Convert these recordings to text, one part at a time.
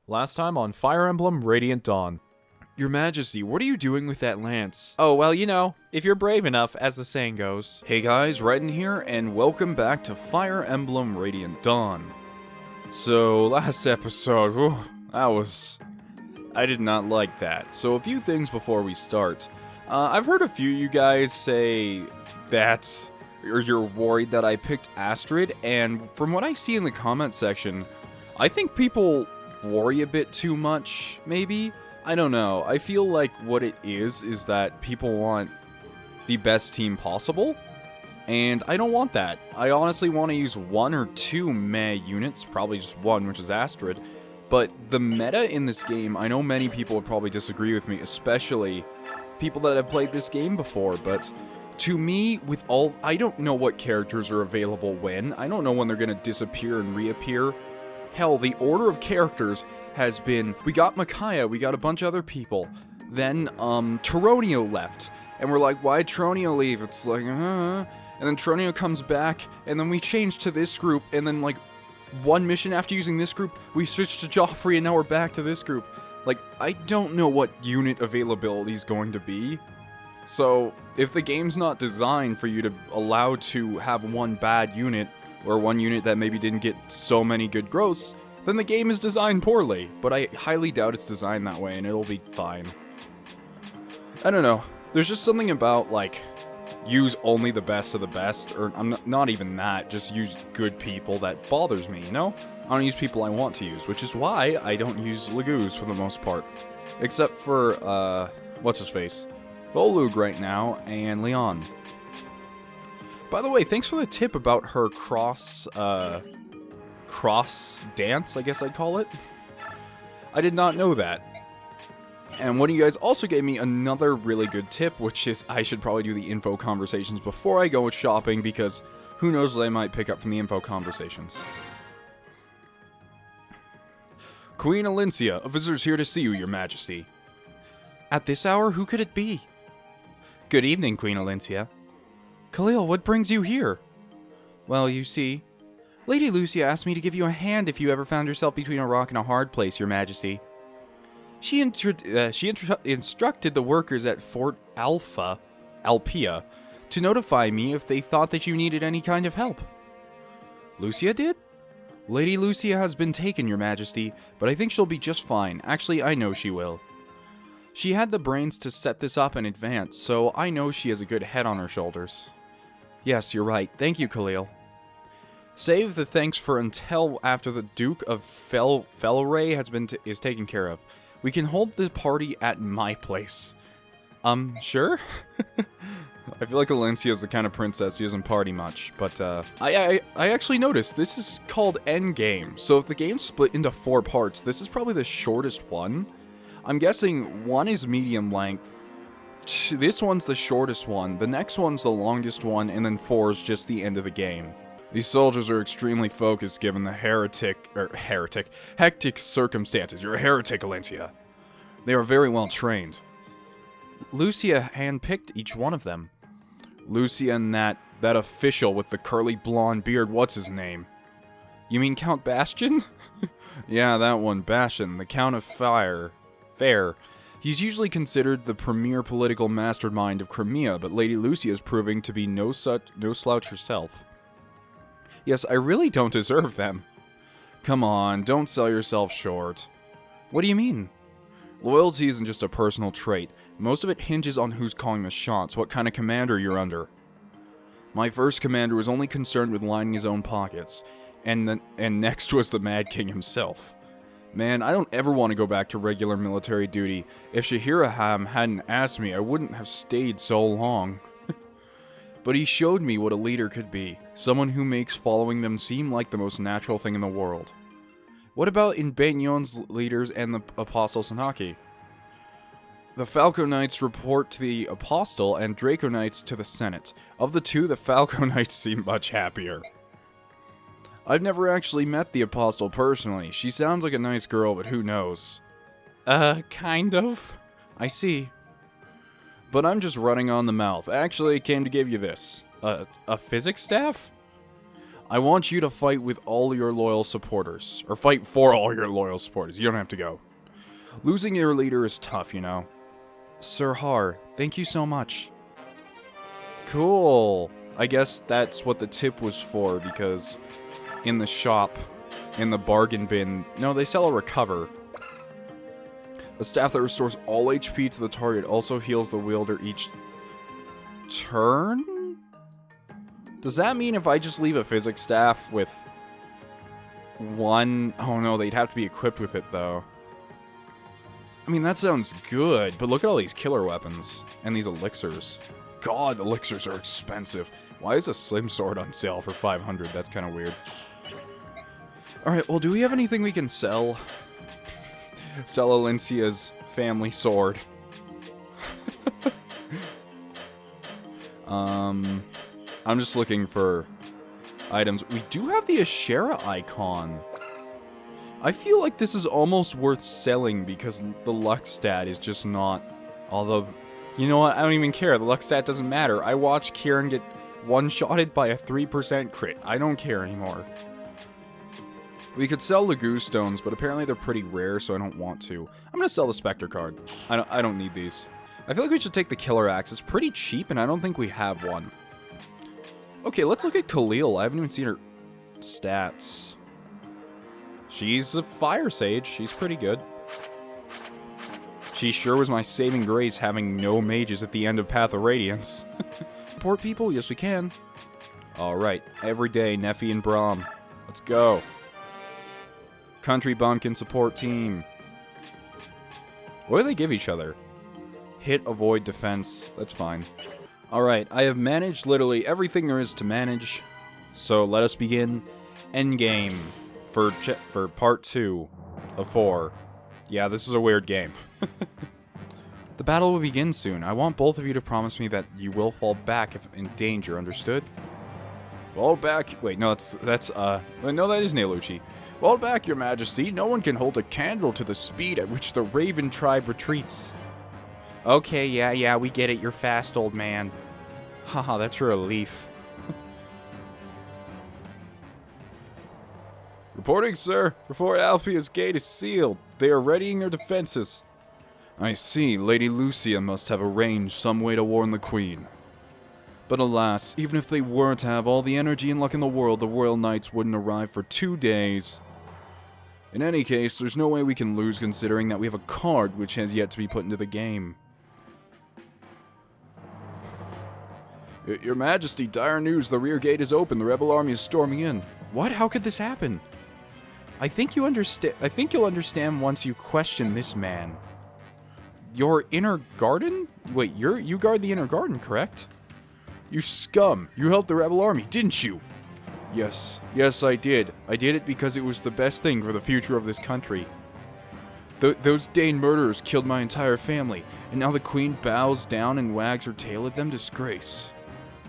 Last time on Fire Emblem Radiant Dawn. Your Majesty, what are you doing with that lance? Oh, well, you know, if you're brave enough, as the saying goes. Hey guys, Redden here, and welcome back to Fire Emblem Radiant Dawn. So, last episode, I did not like that. So, a few things before we start. I've heard a few of you guys say that, or you're worried that I picked Ashnard, and from what I see in the comment section, I think people worry a bit too much, maybe? I don't know. I feel like what it is that people want the best team possible, and I don't want that. I honestly want to use one or two meh units, probably just one, which is Ashnard, but the meta in this game, I know many people would probably disagree with me, especially people that have played this game before, but to me, I don't know what characters are available when. I don't know when they're going to disappear and reappear. Hell, the order of characters has been, we got Micaiah, we got a bunch of other people, then, Tronio left, and we're like, why'd Tronio leave? It's like, and then Tronio comes back, and then we change to this group, and then, like, one mission after using this group, we switch to Joffrey, and now we're back to this group. Like, I don't know what unit availability is going to be. So, if the game's not designed for you to allow to have one bad unit, or one unit that maybe didn't get so many good growths, then the game is designed poorly. But I highly doubt it's designed that way, and it'll be fine. I don't know. There's just something about, like, use only the best of the best, or not even that, just use good people that bothers me, you know? I don't use people I want to use, which is why I don't use laguz for the most part. Except for, what's-his-face? Volug right now, and Leon. By the way, thanks for the tip about her cross dance, I guess I'd call it. I did not know that. And one of you guys also gave me another really good tip, which is I should probably do the info conversations before I go shopping, because who knows what I might pick up from the info conversations. Queen Elincia, a visitor's here to see you, Your Majesty. At this hour, who could it be? Good evening, Queen Elincia. Khalil, what brings you here? Well, you see, Lady Lucia asked me to give you a hand if you ever found yourself between a rock and a hard place, Your Majesty. She instructed the workers at Fort Alpia, to notify me if they thought that you needed any kind of help. Lucia did? Lady Lucia has been taken, Your Majesty, but I think she'll be just fine. Actually, I know she will. She had the brains to set this up in advance, so I know she has a good head on her shoulders. Yes, you're right. Thank you, Khalil. Save the thanks for until after the Duke of Felray is taken care of. We can hold the party at my place. Sure? I feel like Elincia is the kind of princess who doesn't party much, but, I actually noticed this is called Endgame, so if the game's split into 4 parts, this is probably the shortest one. I'm guessing 1 is medium length, this one's the shortest one, the next one's the longest one, and then 4 is just the end of the game. These soldiers are extremely focused given the hectic circumstances. You're a heretic, Elincia. They are very well trained. Lucia handpicked each one of them. Lucia and that official with the curly blonde beard, what's his name? You mean Count Bastion? Yeah, that one, Bastion, the Count of Fair. He's usually considered the premier political mastermind of Crimea, but Lady Lucia is proving to be no slouch herself. Yes, I really don't deserve them. Come on, don't sell yourself short. What do you mean? Loyalty isn't just a personal trait. Most of it hinges on who's calling the shots, what kind of commander you're under. My first commander was only concerned with lining his own pockets, and next was the Mad King himself. Man, I don't ever want to go back to regular military duty. If Shahiraham hadn't asked me, I wouldn't have stayed so long. But he showed me what a leader could be, someone who makes following them seem like the most natural thing in the world. What about in Begnion's leaders and the Apostle Sanaki? The Falco Knights report to the Apostle and Draco Knights to the Senate. Of the two, the Falco Knights seem much happier. I've never actually met the Apostle personally. She sounds like a nice girl, but who knows? Kind of. I see. But I'm just running on the mouth. Actually, I came to give you this. A physics staff? I want you to fight with all your loyal supporters. Or fight for all your loyal supporters. You don't have to go. Losing your leader is tough, you know. Sir Har, thank you so much. Cool. I guess that's what the tip was for, because in the shop, in the bargain bin... No, they sell a recover. A staff that restores all HP to the target also heals the wielder each turn? Does that mean if I just leave a physics staff with one... Oh no, they'd have to be equipped with it, though. I mean, that sounds good, but look at all these killer weapons and these elixirs. God, elixirs are expensive. Why is a slim sword on sale for 500? That's kind of weird. Alright, well, do we have anything we can sell? Sell Elincia's family sword. I'm just looking for items. We do have the Ashera icon. I feel like this is almost worth selling because the luck stat is just not... Although, you know what? I don't even care. The luck stat doesn't matter. I watched Kieran get one-shotted by a 3% crit. I don't care anymore. We could sell laguz stones, but apparently they're pretty rare, so I don't want to. I'm gonna sell the Spectre card. I don't need these. I feel like we should take the Killer Axe. It's pretty cheap, and I don't think we have one. Okay, let's look at Khalil. I haven't even seen her stats. She's a fire sage. She's pretty good. She sure was my saving grace having no mages at the end of Path of Radiance. Support people? Yes, we can. Alright, every day, Nephi and Braum. Let's go. Country Bumpkin support team. What do they give each other? Hit, avoid, defense. That's fine. Alright, I have managed literally everything there is to manage. So let us begin endgame for part 2 of 4. Yeah, this is a weird game. The battle will begin soon. I want both of you to promise me that you will fall back if in danger, understood? Fall back. Wait, no, no, that is Nelucci. Fall back, your majesty. No one can hold a candle to the speed at which the Raven tribe retreats. Okay, yeah, we get it. You're fast, old man. Haha, that's a relief. Reporting, sir. Before Althea's gate is sealed, they are readying their defenses. I see. Lady Lucia must have arranged some way to warn the Queen. But alas, even if they were to have all the energy and luck in the world, the Royal Knights wouldn't arrive for 2 days. In any case, there's no way we can lose considering that we have a card which has yet to be put into the game. Your Majesty, dire news. The rear gate is open. The rebel army is storming in. What? How could this happen? I think you'll understand once you question this man. Your inner garden? Wait, you guard the inner garden, correct? You scum! You helped the rebel army, didn't you? Yes, I did. I did it because it was the best thing for the future of this country. Those Daein murderers killed my entire family, and now the Queen bows down and wags her tail at them. Disgrace.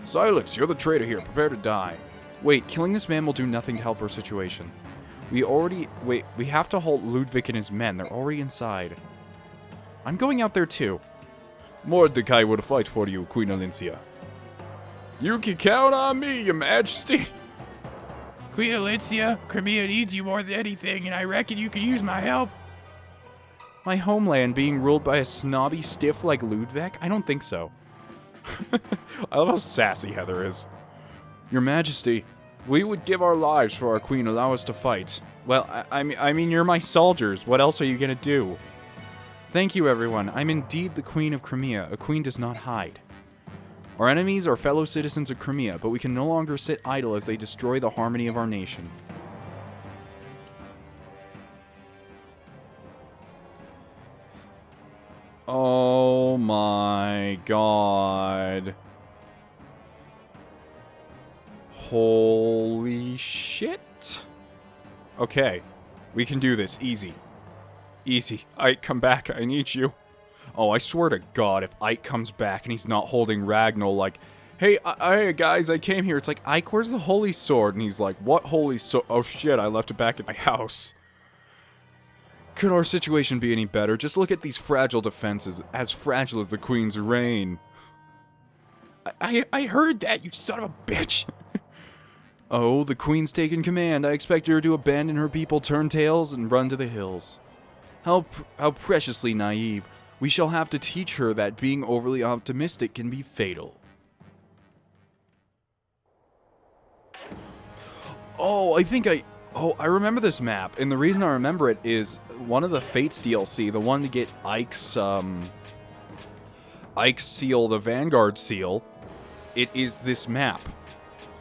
Silence! You're the traitor here. Prepare to die. Wait, killing this man will do nothing to help our situation. We have to halt Ludwig and his men. They're already inside. I'm going out there too. Mordecai will fight for you, Queen Elincia. You can count on me, your majesty. Queen Elincia, Crimea needs you more than anything, and I reckon you could use my help. My homeland being ruled by a snobby stiff like Ludwig? I don't think so. I love how sassy Heather is. Your majesty, we would give our lives for our queen. Allow us to fight. Well, I mean, you're my soldiers. What else are you gonna do? Thank you, everyone. I'm indeed the Queen of Crimea. A queen does not hide. Our enemies are fellow citizens of Crimea, but we can no longer sit idle as they destroy the harmony of our nation. Oh my god. Holy shit. Okay, we can do this. Easy. Easy. Ike, come back. I need you. Oh, I swear to God, if Ike comes back and he's not holding Ragnar, like, hey, guys, I came here. It's like, Ike, where's the holy sword? And he's like, what holy sword? Oh, shit, I left it back at my house. Could our situation be any better? Just look at these fragile defenses, as fragile as the Queen's reign. I heard that, you son of a bitch. Oh, the Queen's taken command. I expect her to abandon her people, turn tails, and run to the hills. How preciously naive. We shall have to teach her that being overly optimistic can be fatal. Oh, I remember this map, and the reason I remember it is one of the Fates DLC, the one to get Ike's seal, the Vanguard seal. It is this map.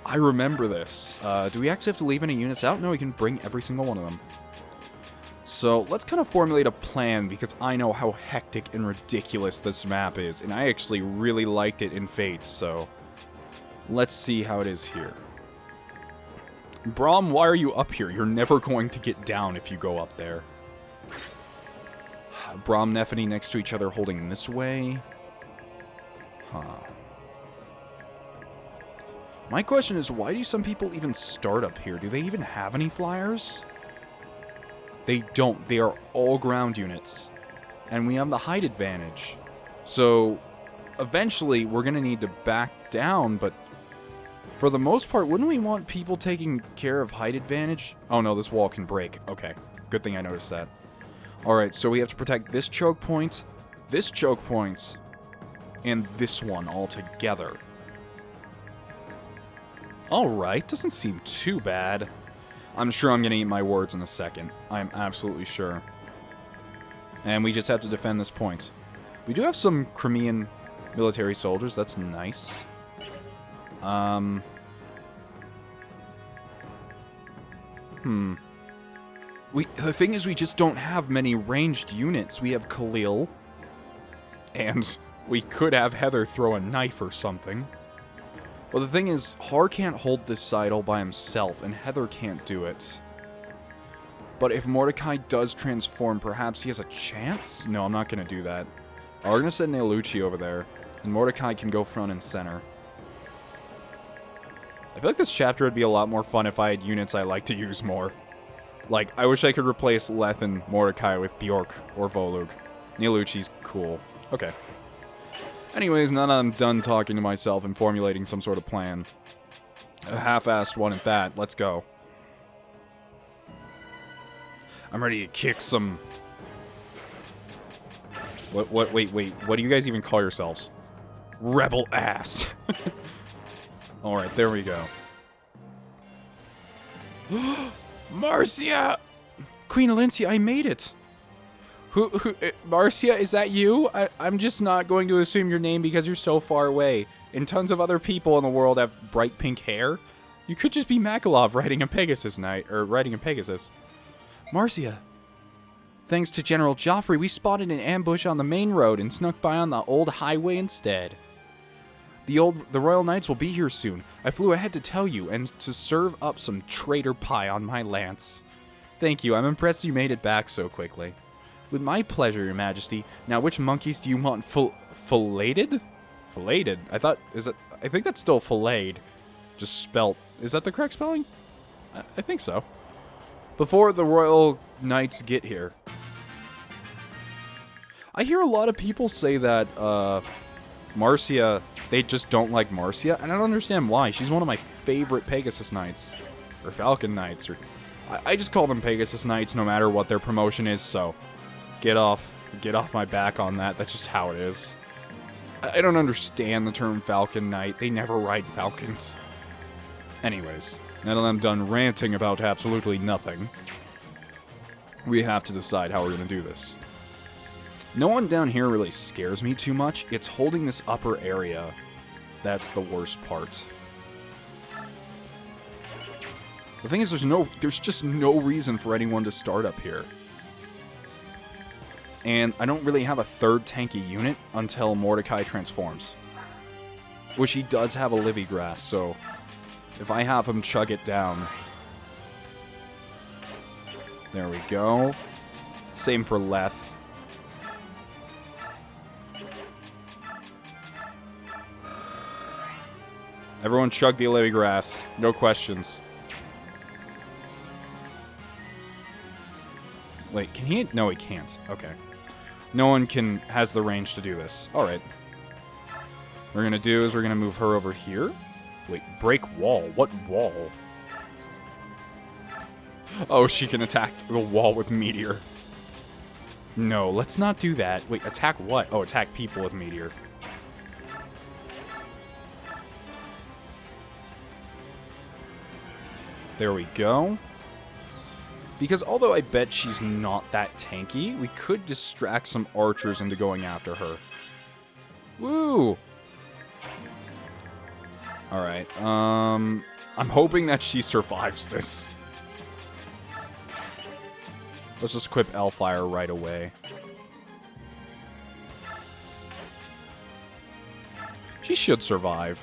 I remember this. Do we actually have to leave any units out? No, we can bring every single one of them. So let's kind of formulate a plan, because I know how hectic and ridiculous this map is, and I actually really liked it in Fates, so let's see how it is here. Braum, why are you up here? You're never going to get down if you go up there. Braum, Nephany next to each other holding this way. Huh. My question is, why do some people even start up here? Do they even have any flyers? They don't. They are all ground units. And we have the height advantage. So, eventually, we're going to need to back down, but for the most part, wouldn't we want people taking care of height advantage? Oh no, this wall can break. Okay, good thing I noticed that. Alright, so we have to protect this choke point, and this one all together. Alright, doesn't seem too bad. I'm sure I'm going to eat my words in a second. I'm absolutely sure. And we just have to defend this point. We do have some Crimean military soldiers. That's nice. The thing is, we just don't have many ranged units. We have Khalil. And we could have Heather throw a knife or something. Well, the thing is, Har can't hold this side all by himself, and Heather can't do it. But if Mordecai does transform, perhaps he has a chance? No, I'm not going to do that. We're going to send Elincia over there, and Mordecai can go front and center. I feel like this chapter would be a lot more fun if I had units I like to use more. Like, I wish I could replace Leth and Mordecai with beorc or Volug. Elincia's cool. Okay. Anyways, now that I'm done talking to myself and formulating some sort of plan. A half-assed one at that. Let's go. I'm ready to kick some... Wait, what do you guys even call yourselves? Rebel ass. Alright, there we go. Marcia! Queen Elincia, I made it! Marcia, is that you? I'm just not going to assume your name because you're so far away. And tons of other people in the world have bright pink hair. You could just be Makalov riding a Pegasus riding a Pegasus. Marcia. Thanks to General Joffrey, we spotted an ambush on the main road and snuck by on the old highway instead. The Royal Knights will be here soon. I flew ahead to tell you and to serve up some traitor pie on my lance. Thank you, I'm impressed you made it back so quickly. With my pleasure, Your Majesty. Now, which monkeys do you want filleted? Filleted? I think that's still filleted. Just spelt. Is that the correct spelling? I think so. Before the Royal Knights get here. I hear a lot of people say that, Marcia, they just don't like Marcia, and I don't understand why. She's one of my favorite Pegasus Knights. Or Falcon Knights, or... I just call them Pegasus Knights no matter what their promotion is, so... Get off my back on that. That's just how it is. I don't understand the term Falcon Knight. They never ride falcons. Anyways, now that I'm done ranting about absolutely nothing, we have to decide how we're going to do this. No one down here really scares me too much. It's holding this upper area that's the worst part. The thing is, there's just no reason for anyone to start up here. And I don't really have a third tanky unit until Mordecai transforms. Which he does have a Livy Grass, so if I have him chug it down. There we go. Same for Leth. Everyone chug the Livy Grass. No questions. Wait, can he? No, he can't. Okay. No one has the range to do this. Alright. What we're going to do is we're going to move her over here. Wait, break wall? What wall? Oh, she can attack the wall with meteor. No, let's not do that. Wait, attack what? Oh, attack people with meteor. There we go. Because although I bet she's not that tanky, we could distract some archers into going after her. Woo! Alright, I'm hoping that she survives this. Let's just equip Hellfire right away. She should survive.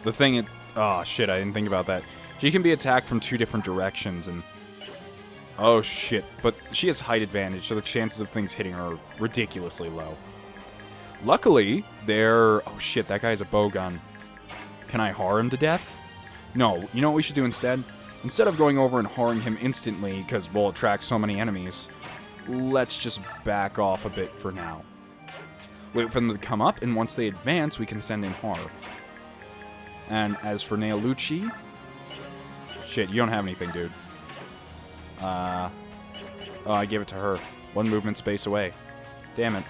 The thing is... Oh, shit, I didn't think about that. She can be attacked from 2 different directions, and... Oh, shit. But she has height advantage, so the chances of things hitting her are ridiculously low. Luckily, they're... Oh, shit, that guy has a bow gun. Can I har him to death? No, you know what we should do instead? Instead of going over and harring him instantly, because we'll attract so many enemies, let's just back off a bit for now. Wait for them to come up, and once they advance, we can send in har. And as for Neolucci... Shit, you don't have anything, dude. Oh, I gave it to her. 1 movement space away. Damn it.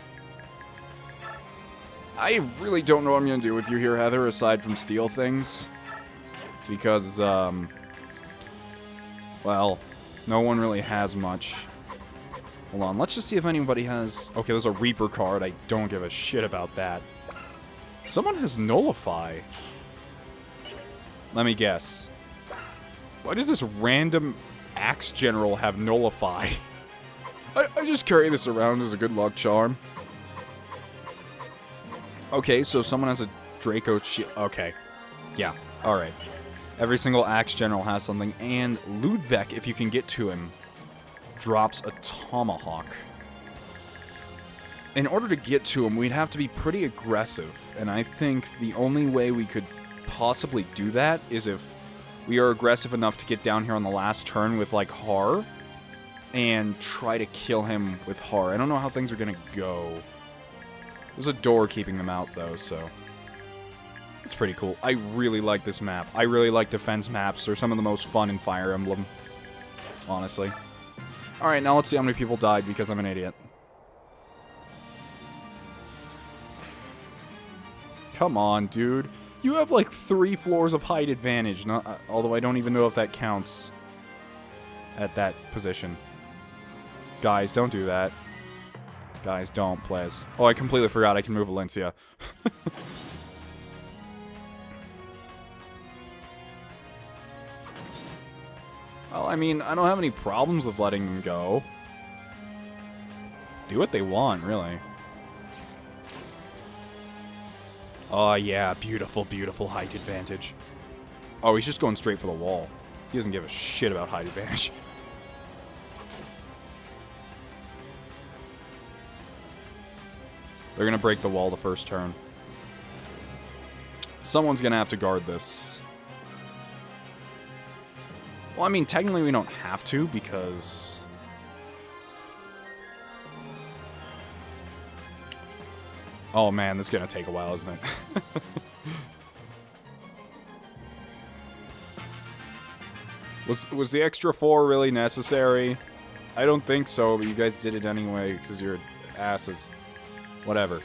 I really don't know what I'm going to do with you here, Heather, aside from steal things. Because, well, no one really has much. Hold on, let's just see if anybody has... Okay, there's a Reaper card. I don't give a shit about that. Someone has Nullify. Let me guess. Why does this random Axe General have Nullify? I just carry this around as a good luck charm. Okay, so someone has a Draco shield. Okay. Yeah, alright. Every single Axe General has something, and Ludwig, if you can get to him, drops a Tomahawk. In order to get to him, we'd have to be pretty aggressive, and I think the only way we could possibly do that is if we are aggressive enough to get down here on the last turn with, like, har, and try to kill him with har. I don't know how things are gonna go. There's a door keeping them out, though, so... It's pretty cool. I really like this map. I really like defense maps. They're some of the most fun in Fire Emblem. Honestly. Alright, now let's see how many people died because I'm an idiot. Come on, dude. You have like 3 floors of height advantage. Although I don't even know if that counts at that position. Guys, don't do that. Guys, don't, please. Oh, I completely forgot I can move Elincia. Well, I mean, I don't have any problems with letting them go. Do what they want, really. Oh, yeah, beautiful, beautiful height advantage. Oh, he's just going straight for the wall. He doesn't give a shit about height advantage. They're going to break the wall the first turn. Someone's going to have to guard this. Well, I mean, technically we don't have to, because... Oh man, this is gonna take a while, isn't it? Was the extra 4 really necessary? I don't think so, but you guys did it anyway, because you're asses. Whatever.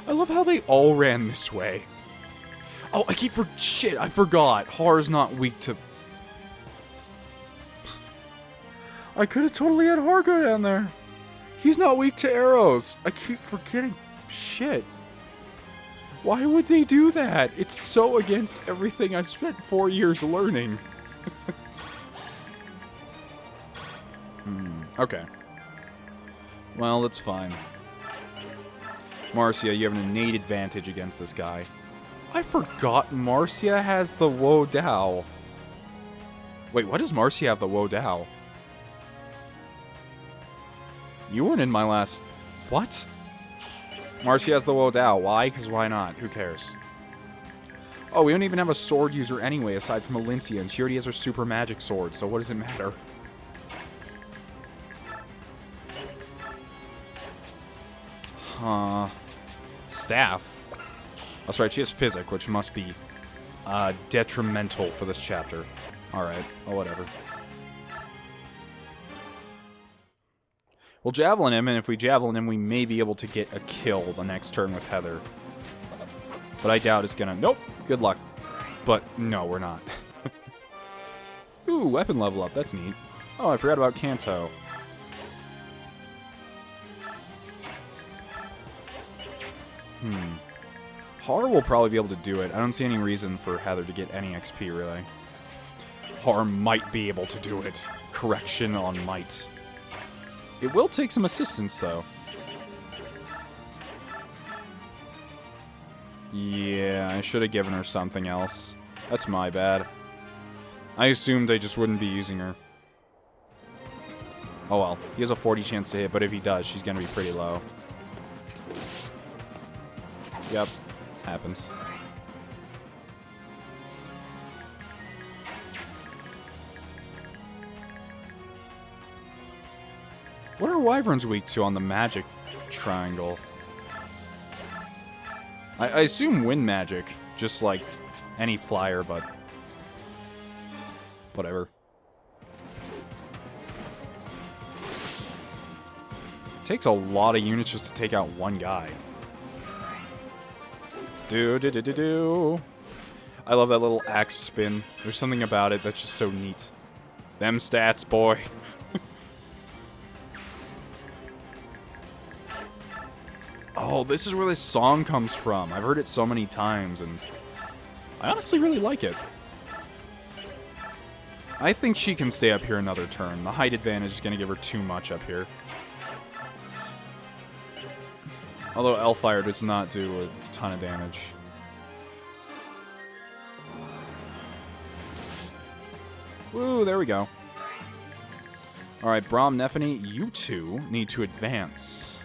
I love how they all ran this way. Oh, shit, I forgot. Har's not weak to... I could have totally had Har go down there. He's not weak to arrows. I keep forgetting. Shit. Why would they do that? It's so against everything I've spent 4 years learning. Okay. Well, that's fine. Marcia, you have an innate advantage against this guy. I forgot Marcia has the Wo Dao. Wait, why does Marcia have the Wo Dao? You weren't in my last... What? Marcia has the Wo Dao. Why? Because why not? Who cares? Oh, we don't even have a sword user anyway, aside from Elincia, and she already has her super magic sword, so what does it matter? Huh. Staff? That's right, she has Physic, which must be detrimental for this chapter. Alright, oh, whatever. We'll Javelin him, and if we Javelin him, we may be able to get a kill the next turn with Heather. But I doubt it's gonna... Nope, good luck. But, no, we're not. Ooh, weapon level up, that's neat. Oh, I forgot about Kanto. Har will probably be able to do it. I don't see any reason for Heather to get any XP, really. Har might be able to do it. Correction on might. It will take some assistance, though. Yeah, I should have given her something else. That's my bad. I assumed I just wouldn't be using her. Oh well, he has a 40 chance to hit, but if he does, she's gonna be pretty low. Yep, happens. What are Wyverns weak to on the magic triangle? I assume wind magic, just like any flyer, but whatever. Takes a lot of units just to take out one guy. Do. I love that little axe spin. There's something about it that's just so neat. Them stats, boy. Oh, this is where this song comes from. I've heard it so many times, and I honestly really like it. I think she can stay up here another turn. The height advantage is going to give her too much up here. Although Elfire does not do a ton of damage. Woo, there we go. Alright, Braum, Nephany, you two need to advance.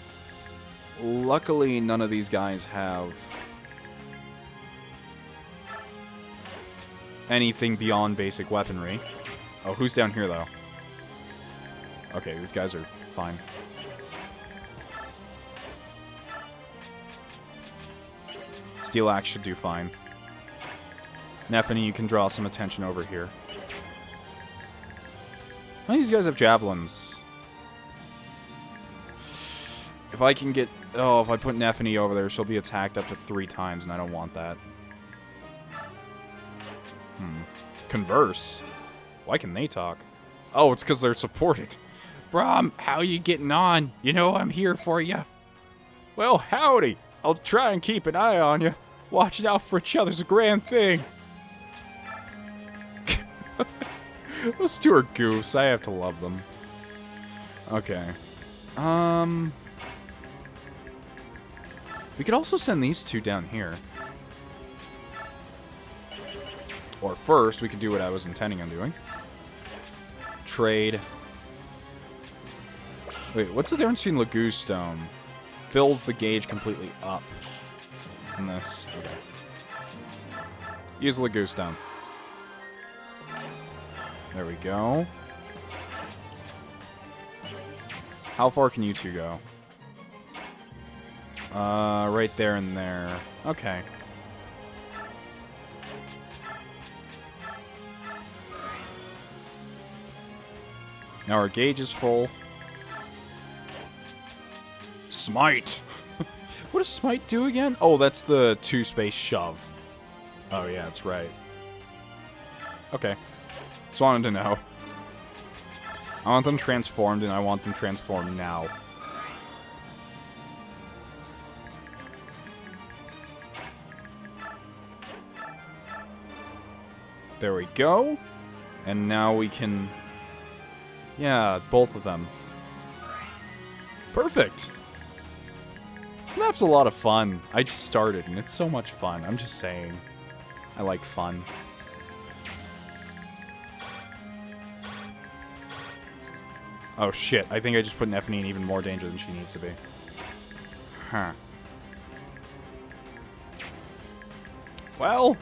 Luckily, none of these guys have anything beyond basic weaponry. Oh, who's down here, though? Okay, these guys are fine. Steel Axe should do fine. Nephany, you can draw some attention over here. How many of these guys have javelins? If I can get... Oh, if I put Nephany over there, she'll be attacked up to 3 times, and I don't want that. Converse? Why can they talk? Oh, it's because they're supported. Braum, how you getting on? You know I'm here for you. Well, howdy. I'll try and keep an eye on you. Watching out for each other's a grand thing. Those two are goofs. I have to love them. Okay. We could also send these two down here. Or first, we could do what I was intending on doing. Trade. Wait, what's the difference between Laguz Stone? Fills the gauge completely up. And this. Okay. Use Laguz Stone. There we go. How far can you two go? Right there and there. Okay. Now our gauge is full. Smite! What does Smite do again? Oh, that's the 2-space shove. Oh, yeah, that's right. Okay. Just wanted to know. I want them transformed, and I want them transformed now. There we go. And now we can... Yeah, both of them. Perfect! This map's a lot of fun. I just started, and it's so much fun. I'm just saying. I like fun. Oh shit, I think I just put Nephany in even more danger than she needs to be. Huh. Well,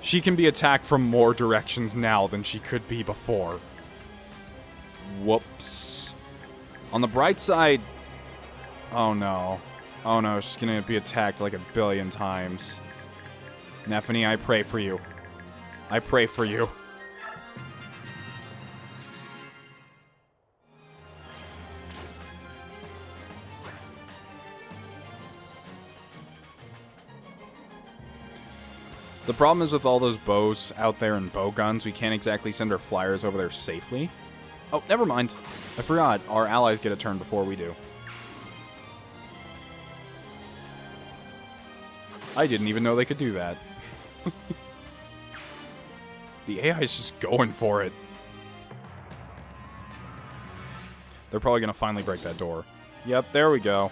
she can be attacked from more directions now than she could be before. Whoops. On the bright side... Oh no. Oh no, she's gonna be attacked like a billion times. Nephany, I pray for you. I pray for you. The problem is with all those bows out there and bow guns, we can't exactly send our flyers over there safely. Oh, never mind. I forgot. Our allies get a turn before we do. I didn't even know they could do that. The AI is just going for it. They're probably going to finally break that door. Yep, there we go.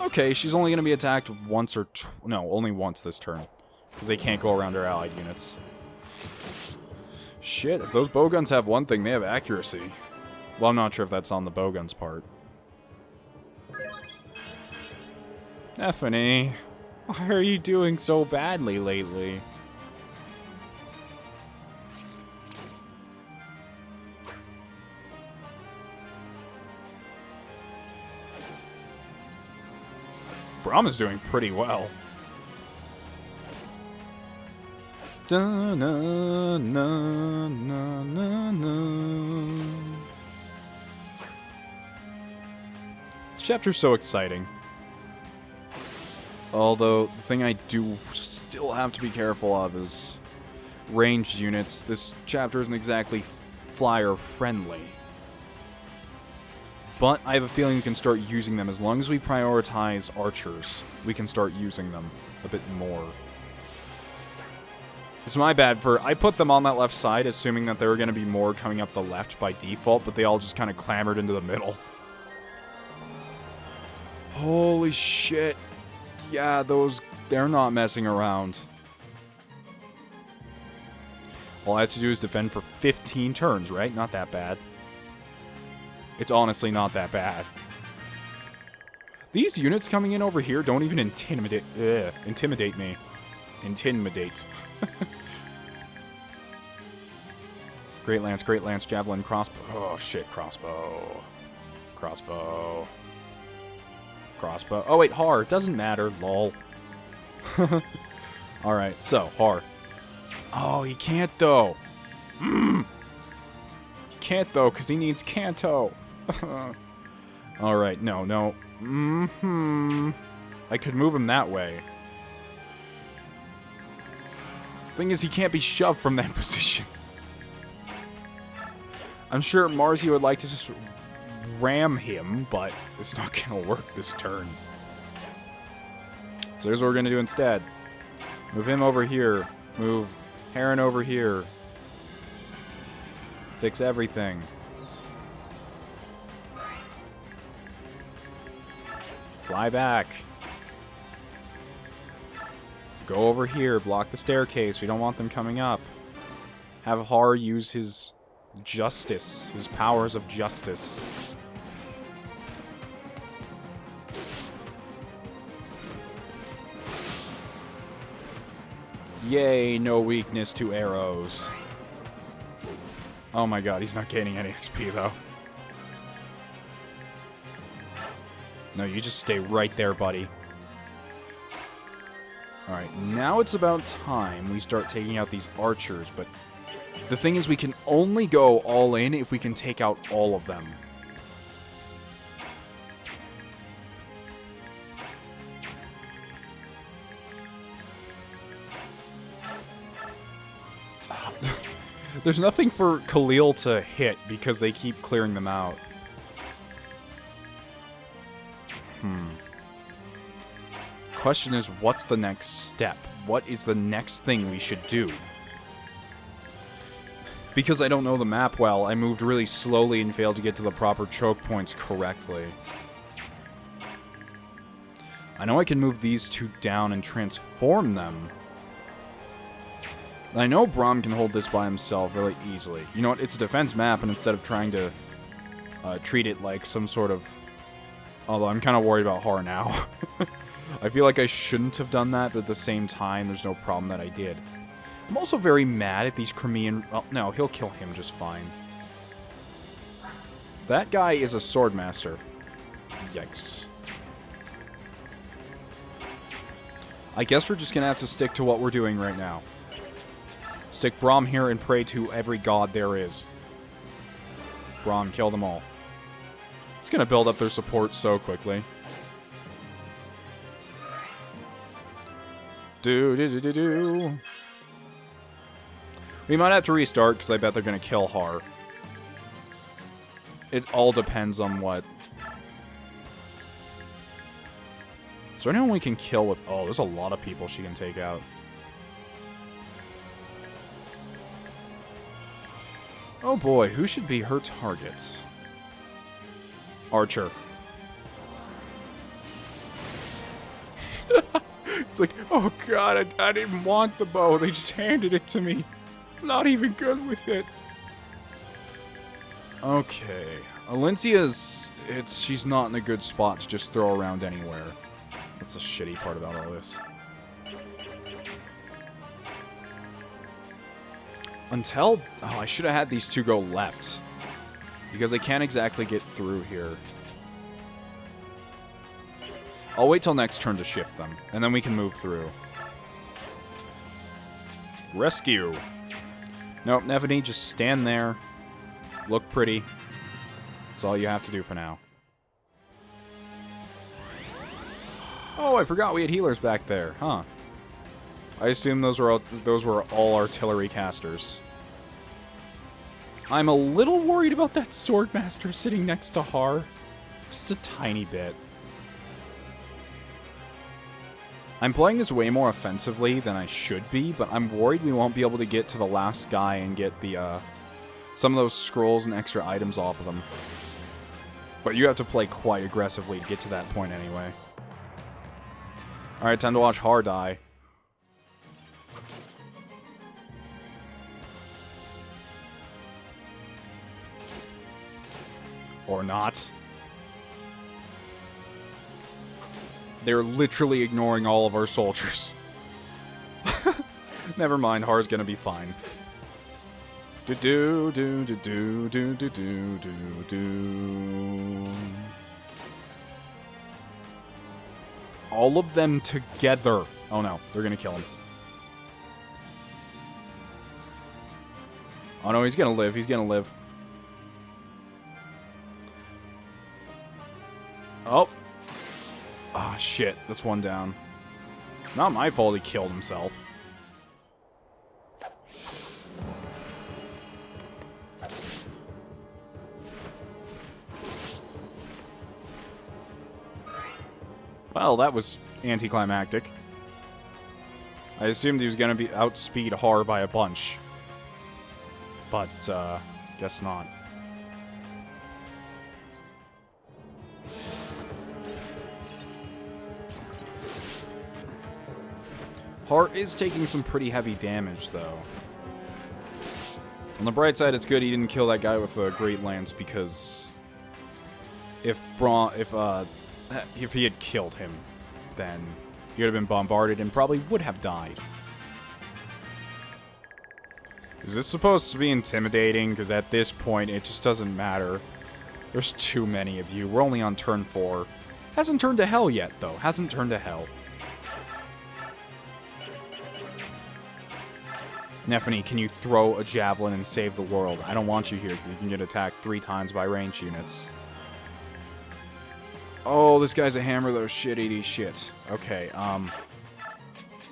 Okay, she's only going to be attacked once or... no, only once this turn. Because they can't go around our allied units. Shit, if those bowguns have one thing, they have accuracy. Well, I'm not sure if that's on the bowguns part. Nephany, why are you doing so badly lately? Braum is doing pretty well. Da, na, na, na, na, na. This chapter's so exciting. Although, the thing I do still have to be careful of is ranged units. This chapter isn't exactly flyer-friendly. But I have a feeling we can start using them. As long as we prioritize archers, we can start using them a bit more. It's my bad for... I put them on that left side, assuming that there were going to be more coming up the left by default, but they all just kind of clambered into the middle. Holy shit. Yeah, those... they're not messing around. All I have to do is defend for 15 turns, right? Not that bad. It's honestly not that bad. These units coming in over here don't even intimidate me. Intimidate. Great lance, javelin, crossbow. Oh shit, crossbow. Crossbow. Crossbow. Oh wait, Har. Doesn't matter, lol. Alright, so, Har. Oh, he can't though. He can't though, because he needs Canto. Alright, no. I could move him that way. Thing is, he can't be shoved from that position. I'm sure Marzi would like to just ram him, but it's not gonna work this turn. So here's what we're gonna do instead. Move him over here. Move Heron over here. Fix everything. Fly back. Go over here. Block the staircase. We don't want them coming up. Have Har use his justice. His powers of justice. Yay, no weakness to arrows. Oh my god, he's not gaining any XP though. No, you just stay right there, buddy. Alright, now it's about time we start taking out these archers, but the thing is we can only go all in if we can take out all of them. There's nothing for Khalil to hit because they keep clearing them out. Question is, what's the next step? What is the next thing we should do? Because I don't know the map well, I moved really slowly and failed to get to the proper choke points correctly. I know I can move these two down and transform them. I know Braum can hold this by himself really easily. You know what? It's a defense map, and instead of trying to treat it like some sort of... Although I'm kind of worried about Har now. I feel like I shouldn't have done that, but at the same time, there's no problem that I did. I'm also very mad at these Crimean... Well, no, he'll kill him just fine. That guy is a swordmaster. Yikes. I guess we're just gonna have to stick to what we're doing right now. Stick Braum here and pray to every god there is. Braum, kill them all. It's gonna build up their support so quickly. Do. We might have to restart because I bet they're gonna kill Har. It all depends on what. Is there anyone we can kill with... Oh, there's a lot of people she can take out. Oh boy, who should be her targets? Archer. It's like, oh god, I didn't want the bow. They just handed it to me. I'm not even good with it. Okay. Elincia's... She's not in a good spot to just throw around anywhere. That's the shitty part about all this. Until... Oh, I should have had these two go left. Because I can't exactly get through here. I'll wait till next turn to shift them. And then we can move through. Rescue. Nope, Nephany, just stand there. Look pretty. That's all you have to do for now. Oh, I forgot we had healers back there, huh? I assume those were all artillery casters. I'm a little worried about that Swordmaster sitting next to Har. Just a tiny bit. I'm playing this way more offensively than I should be, but I'm worried we won't be able to get to the last guy and get the, some of those scrolls and extra items off of them. But you have to play quite aggressively to get to that point anyway. Alright, time to watch Har die. Or not. They're literally ignoring all of our soldiers. Never mind, Har's gonna be fine. All of them together. Oh no, they're gonna kill him. Oh no, he's gonna live. He's gonna live. Oh. Ah, shit. That's one down. Not my fault he killed himself. Well, that was anticlimactic. I assumed he was going to be outspeed Har by a bunch. But, guess not. Har is taking some pretty heavy damage, though. On the bright side, it's good he didn't kill that guy with a Great Lance, because if he had killed him, then he would have been bombarded and probably would have died. Is this supposed to be intimidating? Because at this point, it just doesn't matter. There's too many of you. We're only on turn 4. Hasn't turned to hell yet, though. Hasn't turned to hell. Nephany, can you throw a javelin and save the world? I don't want you here because you can get attacked 3 times by ranged units. Oh, this guy's a hammer though. Shit, 80 shit. Okay,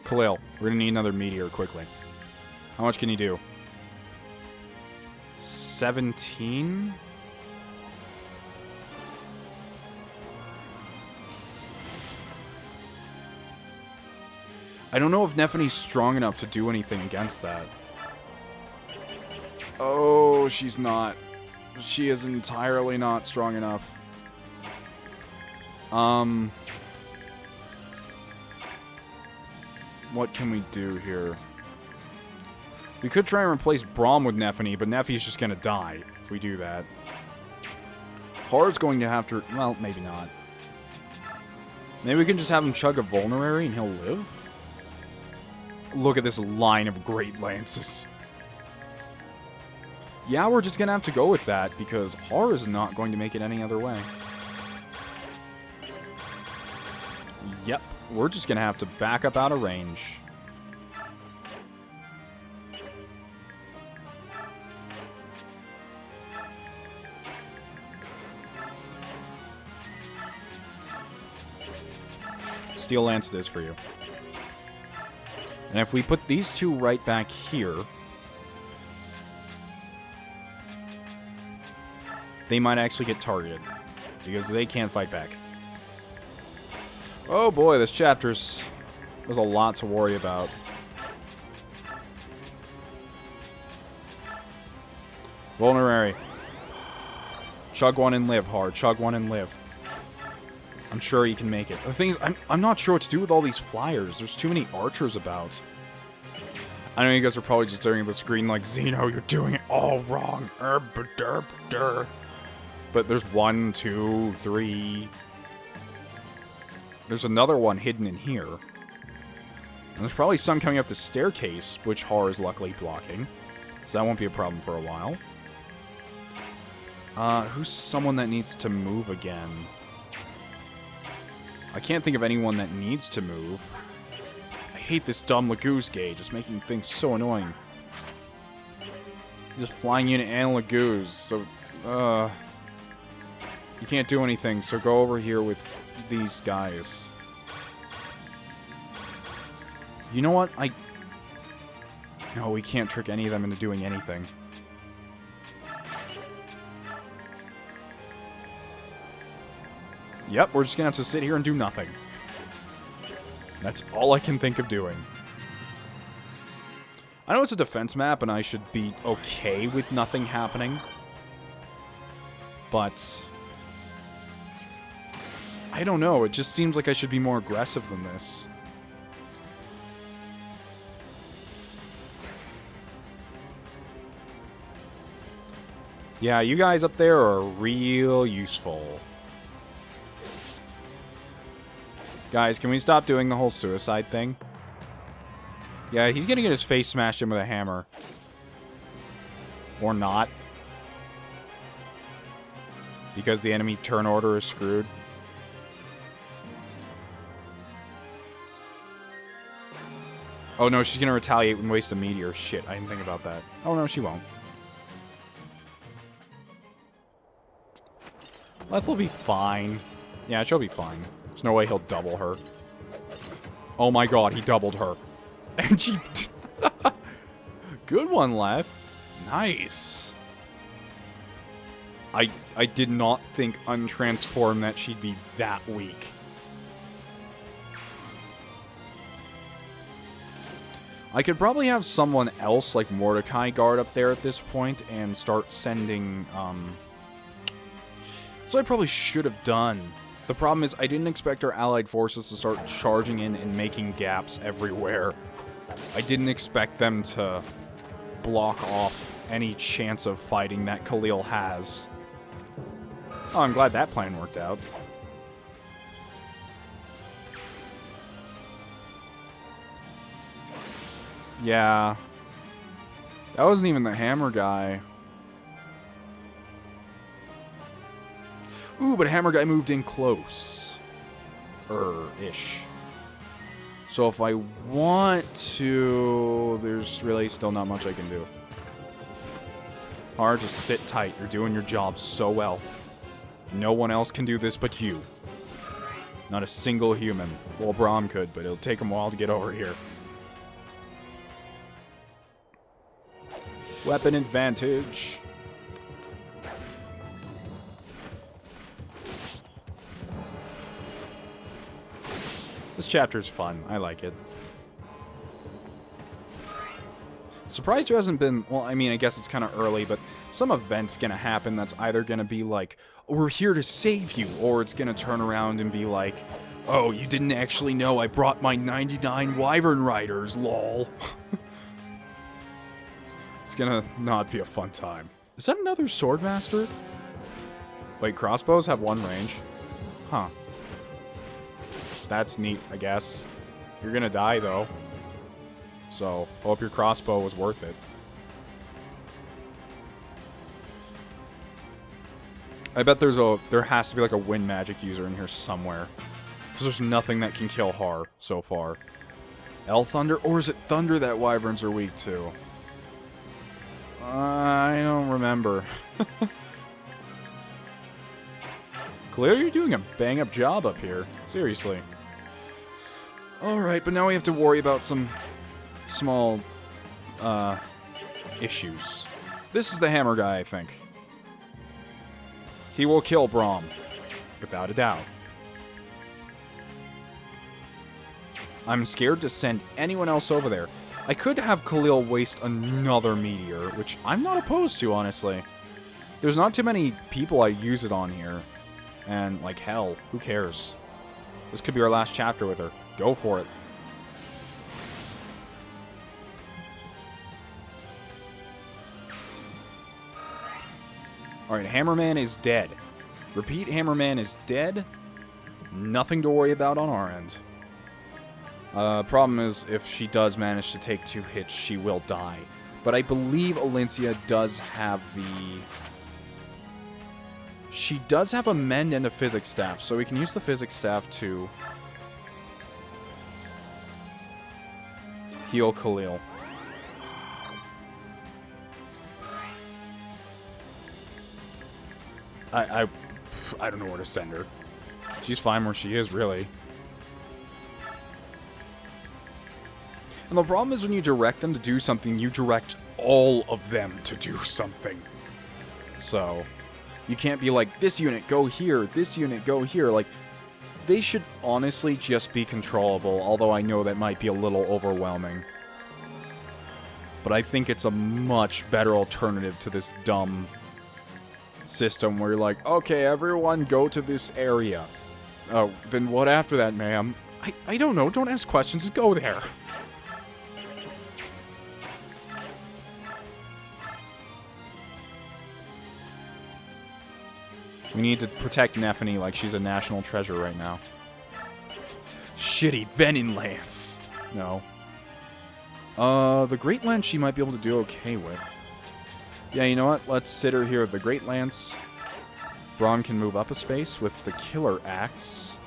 Khalil, we're gonna need another meteor quickly. How much can you do? 17? I don't know if Nephany's strong enough to do anything against that. Oh, she's not. She is entirely not strong enough. What can we do here? We could try and replace Braum with Nephany, but Nephany's just gonna die if we do that. Har's going to have to... Well, maybe not. Maybe we can just have him chug a Vulnerary and he'll live? Look at this line of Great Lances. Yeah, we're just gonna have to go with that, because Har is not going to make it any other way. Yep. we're just gonna have to back up out of range. Steel Lance it is for you. And if we put these two right back here, they might actually get targeted, because they can't fight back. Oh boy, this chapter's... there's a lot to worry about. Vulnerary. Chug one and live hard. Chug one and live. I'm sure he can make it. The thing is, I'm not sure what to do with all these flyers. There's too many archers about. I know you guys are probably just staring at the screen like, Xeno, you're doing it all wrong. But there's 1, 2, 3. There's another one hidden in here. And there's probably some coming up the staircase, which Har is luckily blocking. So that won't be a problem for a while. Who's someone that needs to move again? I can't think of anyone that needs to move. I hate this dumb laguz gauge. It's making things so annoying. Just flying unit and laguz. So, you can't do anything, so go over here with these guys. You know what? No, we can't trick any of them into doing anything. Yep, we're just gonna have to sit here and do nothing. That's all I can think of doing. I know it's a defense map, and I should be okay with nothing happening. But... I don't know, it just seems like I should be more aggressive than this. Yeah, you guys up there are real useful. Guys, can we stop doing the whole suicide thing? Yeah, he's gonna get his face smashed in with a hammer. Or not. Because the enemy turn order is screwed. Oh no, she's gonna retaliate and waste a meteor. Shit, I didn't think about that. Oh no, she won't. Leth will be fine. Yeah, she'll be fine. There's no way he'll double her. Oh my god, he doubled her. And she... Good one, Leth. Nice. I did not think untransformed that she'd be that weak. I could probably have someone else like Mordecai guard up there at this point and start sending, So I probably should have done. The problem is I didn't expect our allied forces to start charging in and making gaps everywhere. I didn't expect them to block off any chance of fighting that Khalil has. Oh, I'm glad that plan worked out. Yeah. That wasn't even the hammer guy. Ooh, but hammer guy moved in close. Ish. So if I want to... There's really still not much I can do. Har, just sit tight. You're doing your job so well. No one else can do this but you. Not a single human. Well, Brahm could, but it'll take him a while to get over here. Weapon advantage. This chapter's fun. I like it. Surprised there hasn't been... Well, I mean, I guess it's kind of early, but some event's gonna happen that's either gonna be like, we're here to save you, or it's gonna turn around and be like, oh, you didn't actually know I brought my 99 Wyvern Riders, lol. It's gonna not be a fun time. Is that another Swordmaster? Wait, crossbows have one range? Huh. That's neat, I guess. You're gonna die, though. So, hope your crossbow was worth it. I bet there has to be like a wind magic user in here somewhere. Because there's nothing that can kill Har so far. El Thunder? Or is it Thunder that Wyverns are weak to? I don't remember. Clearly you're doing a bang-up job up here. Seriously. Alright, but now we have to worry about some small, issues. This is the hammer guy, I think. He will kill Braum. Without a doubt. I'm scared to send anyone else over there. I could have Khalil waste another meteor, which I'm not opposed to, honestly. There's not too many people I use it on here. And, like, hell, who cares? This could be our last chapter with her. Go for it. Alright, Hammerman is dead. Repeat, Hammerman is dead. Nothing to worry about on our end. Problem is, if she does manage to take 2 hits, she will die. But I believe Elincia does have the... She does have a mend and a physics staff, so we can use the physics staff to heal Khalil. I don't know where to send her. She's fine where she is, really. And the problem is when you direct them to do something, you direct all of them to do something. So, you can't be like, this unit, go here, this unit, go here. Like, they should honestly just be controllable, although I know that might be a little overwhelming. But I think it's a much better alternative to this dumb system where you're like, okay, everyone go to this area. Oh, then what after that, ma'am? I don't know, don't ask questions, just go there. We need to protect Nephany like she's a national treasure right now. Shitty Venin Lance. No. The Great Lance she might be able to do okay with. Yeah, you know what? Let's sit her here with the Great Lance. Braun can move up a space with the Killer Axe.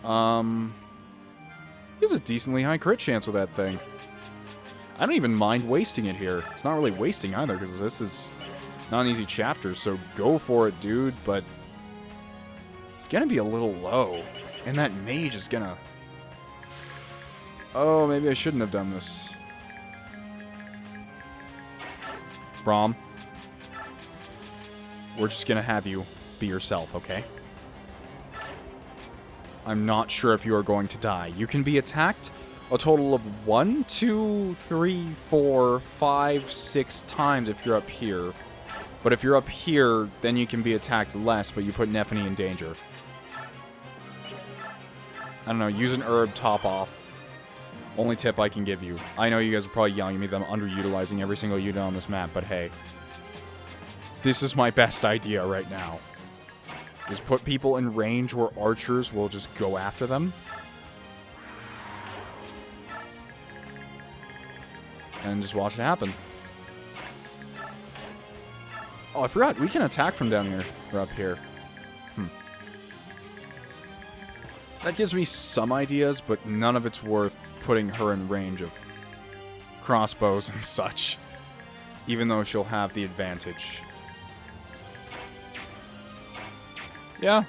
He has a decently high crit chance with that thing. I don't even mind wasting it here. It's not really wasting either, because this is not an easy chapter, so go for it, dude, but it's gonna be a little low. And that mage is gonna... Oh, maybe I shouldn't have done this. Braum, we're just gonna have you be yourself, okay? I'm not sure if you are going to die. You can be attacked a total of 1, 2, 3, 4, 5, 6 times if you're up here. But if you're up here, then you can be attacked less, but you put Nephany in danger. I don't know, use an herb top off. Only tip I can give you. I know you guys are probably yelling at me that I'm underutilizing every single unit on this map, but hey. This is my best idea right now. Just put people in range where archers will just go after them. And just watch it happen. Oh, I forgot. We can attack from down here. Or up here. That gives me some ideas, but none of it's worth putting her in range of crossbows and such. Even though she'll have the advantage. Yeah.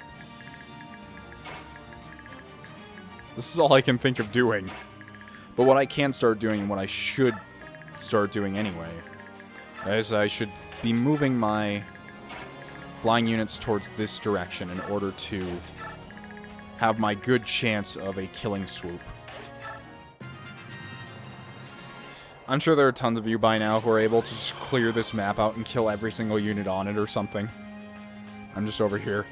This is all I can think of doing. But what I can start doing, and what I should start doing anyway, is I should be moving my flying units towards this direction in order to have my good chance of a killing swoop. I'm sure there are tons of you by now who are able to just clear this map out and kill every single unit on it or something. I'm just over here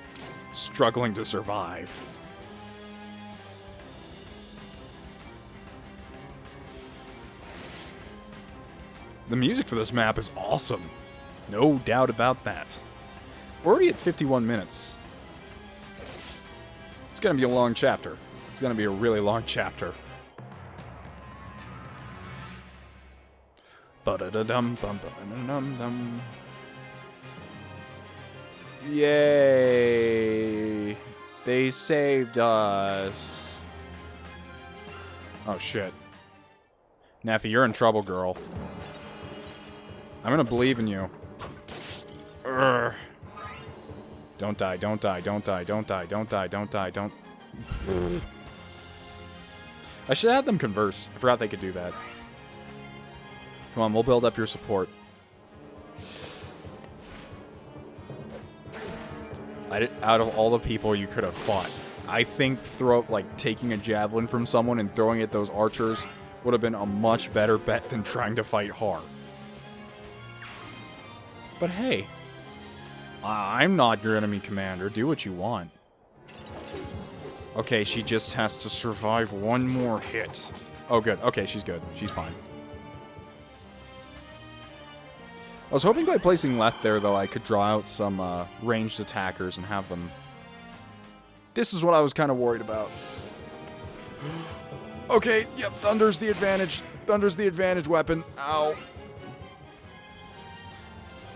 struggling to survive. The music for this map is awesome. No doubt about that. We're already at 51 minutes. It's gonna be a long chapter. It's gonna be a really long chapter. Ba-da-da-dum, bum-ba-da-dum-dum. Yay. They saved us. Oh, shit. Neffy, you're in trouble, girl. I'm gonna believe in you. Urgh. Don't die, don't die, don't die, don't die, don't die, don't die, don't... I should have had them converse. I forgot they could do that. Come on, we'll build up your support. Out of all the people you could have fought, I think taking a javelin from someone and throwing it at those archers would have been a much better bet than trying to fight Har. But hey, I'm not your enemy commander. Do what you want. Okay, she just has to survive one more hit. Oh, good. Okay, she's good. She's fine. I was hoping by placing Leth there, though, I could draw out some ranged attackers and have them... This is what I was kind of worried about. Okay, yep, Thunder's the advantage. Thunder's the advantage weapon. Ow.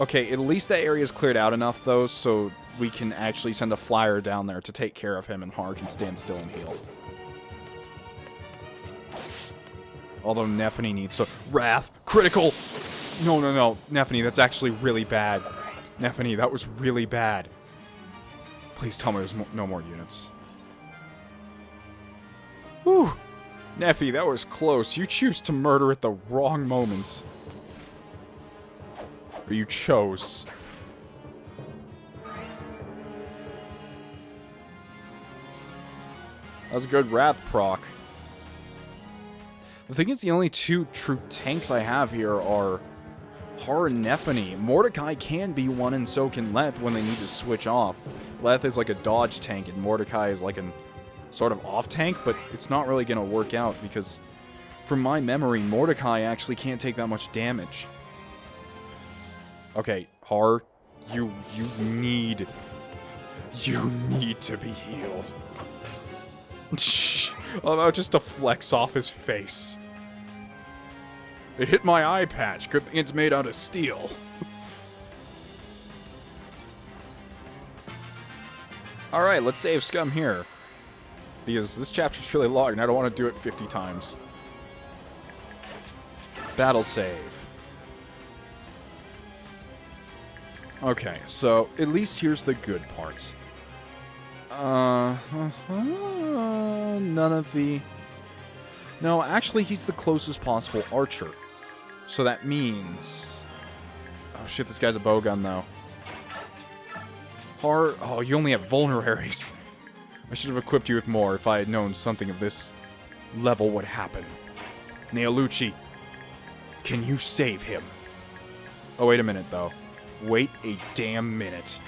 Okay, at least that area's cleared out enough, though, so we can actually send a flyer down there to take care of him, and Har can stand still and heal. Although Nephany needs to... Wrath! Critical! No, no, no. Nephany, that's actually really bad. Nephany, that was really bad. Please tell me there's no more units. Whew. Neffy, that was close. You choose to murder at the wrong moment. Or you chose. That was a good Wrath proc. The thing is, the only two true tanks I have here are Har and Nephany. Mordecai can be one, and so can Leth when they need to switch off. Leth is like a dodge tank, and Mordecai is like an sort of off tank, but it's not really going to work out because, from my memory, Mordecai actually can't take that much damage. Okay, Har, you need to be healed. Oh, just to flex off his face. It hit my eye patch. Good thing it's made out of steel. Alright, let's save Scum here. Because this chapter's really long and I don't want to do it 50 times. Battle save. Okay, so at least here's the good part. None of the... No, actually, he's the closest possible archer. So that means... Oh shit, this guy's a bowgun, though. Har... Oh, you only have vulneraries. I should have equipped you with more if I had known something of this level would happen. Neolucci, can you save him? Oh, wait a minute, though. Wait a damn minute.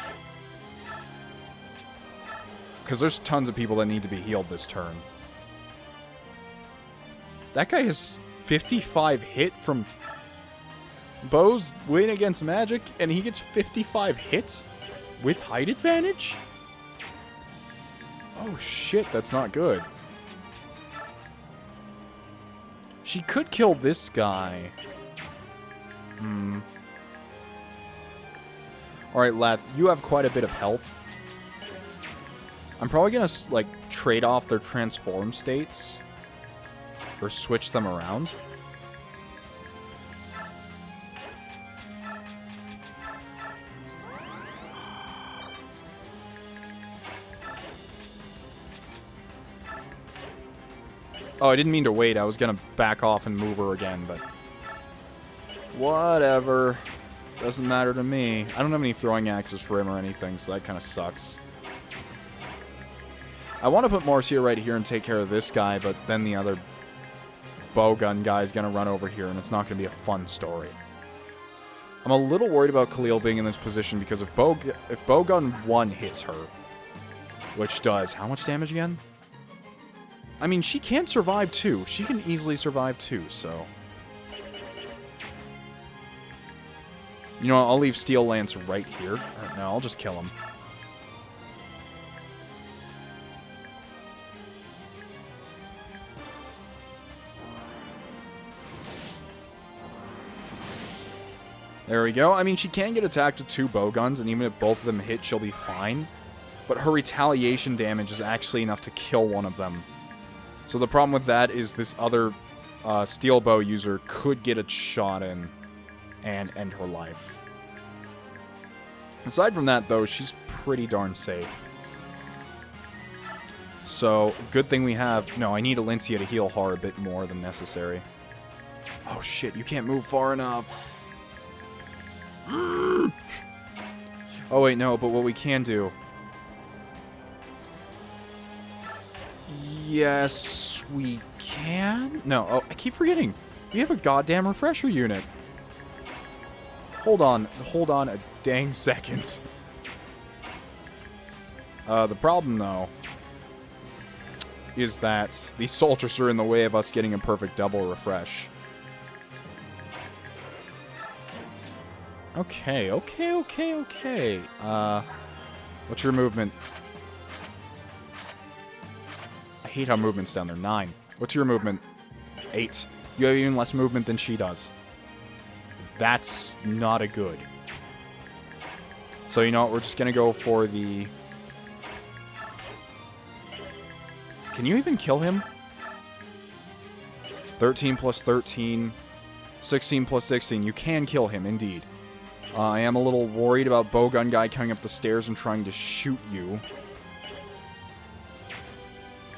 Because there's tons of people that need to be healed this turn. That guy has 55 hit from bows win against magic, and he gets 55 hit with height advantage? Oh shit, that's not good. She could kill this guy. Alright, Leth, you have quite a bit of health. I'm probably gonna, like, trade off their transform states. Or switch them around. Oh, I didn't mean to wait. I was gonna back off and move her again, but... Whatever. Doesn't matter to me. I don't have any throwing axes for him or anything, so that kind of sucks. I want to put Marcia right here and take care of this guy, but then the other bowgun guy's gonna run over here, and it's not gonna be a fun story. I'm a little worried about Khalil being in this position, because if bowgun 1 hits her, which does how much damage again? I mean, she can survive too. She can easily survive too, so... You know what, I'll leave Steel Lance right here. No, I'll just kill him. There we go. I mean, she can get attacked with 2 bowguns, and even if both of them hit, she'll be fine. but her retaliation damage is actually enough to kill one of them. So the problem with that is this other steel bow user could get a shot in and end her life. Aside from that, though, she's pretty darn safe. So, good thing we have... No, I need Elincia to heal her a bit more than necessary. Oh shit, you can't move far enough. Oh wait, no, but what we can do... Yes, we can? No, oh, I keep forgetting. We have a goddamn refresher unit. Hold on a dang second. The problem, though, is that these soldiers are in the way of us getting a perfect double refresh. Okay. What's your movement? I hate how movement's down there. 9. What's your movement? 8. You have even less movement than she does. That's not a good. So you know what? We're just gonna go for the... Can you even kill him? 13 plus 13. 16 plus 16. You can kill him, indeed. I am a little worried about Bowgun Guy coming up the stairs and trying to shoot you.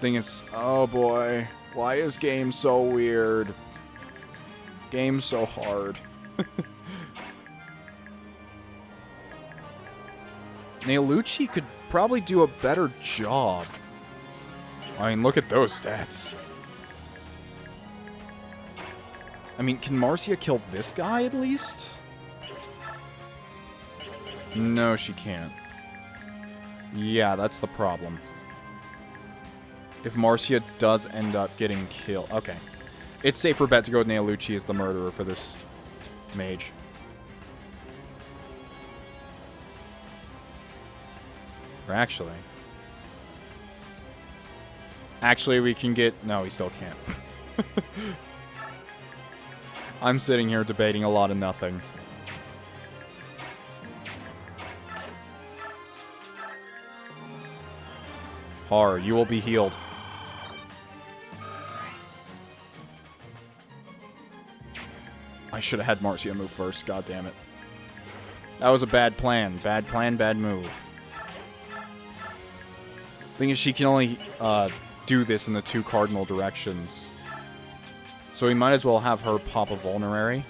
Thing is... Oh boy. Why is game so weird? Game's so hard. Neolucci could probably do a better job. I mean, look at those stats. I mean, can Marcia kill this guy at least? No, she can't. Yeah, that's the problem. If Marcia does end up getting killed... Okay. It's safer bet to go with Neolucci as the murderer for this mage. Or actually... Actually, we can get... No, we still can't. I'm sitting here debating a lot of nothing. Har, you will be healed. I should have had Marcia move first, god damn it. That was a bad plan. Bad plan, bad move. Thing is, she can only do this in the 2 cardinal directions. So we might as well have her pop a vulnerary.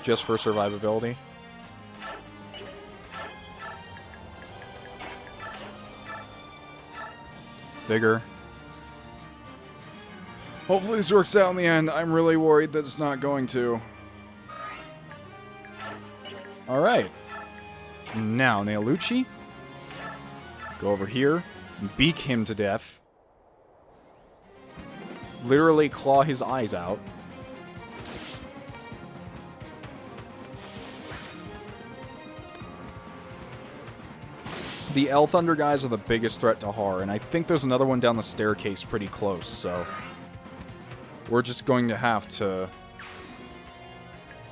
Just for survivability. Vigor. Hopefully this works out in the end. I'm really worried that it's not going to. Alright. Now, Neolucci. Go over here. Beak him to death. Literally claw his eyes out. The El Thunder guys are the biggest threat to Har, and I think there's another one down the staircase pretty close, so... We're just going to have to...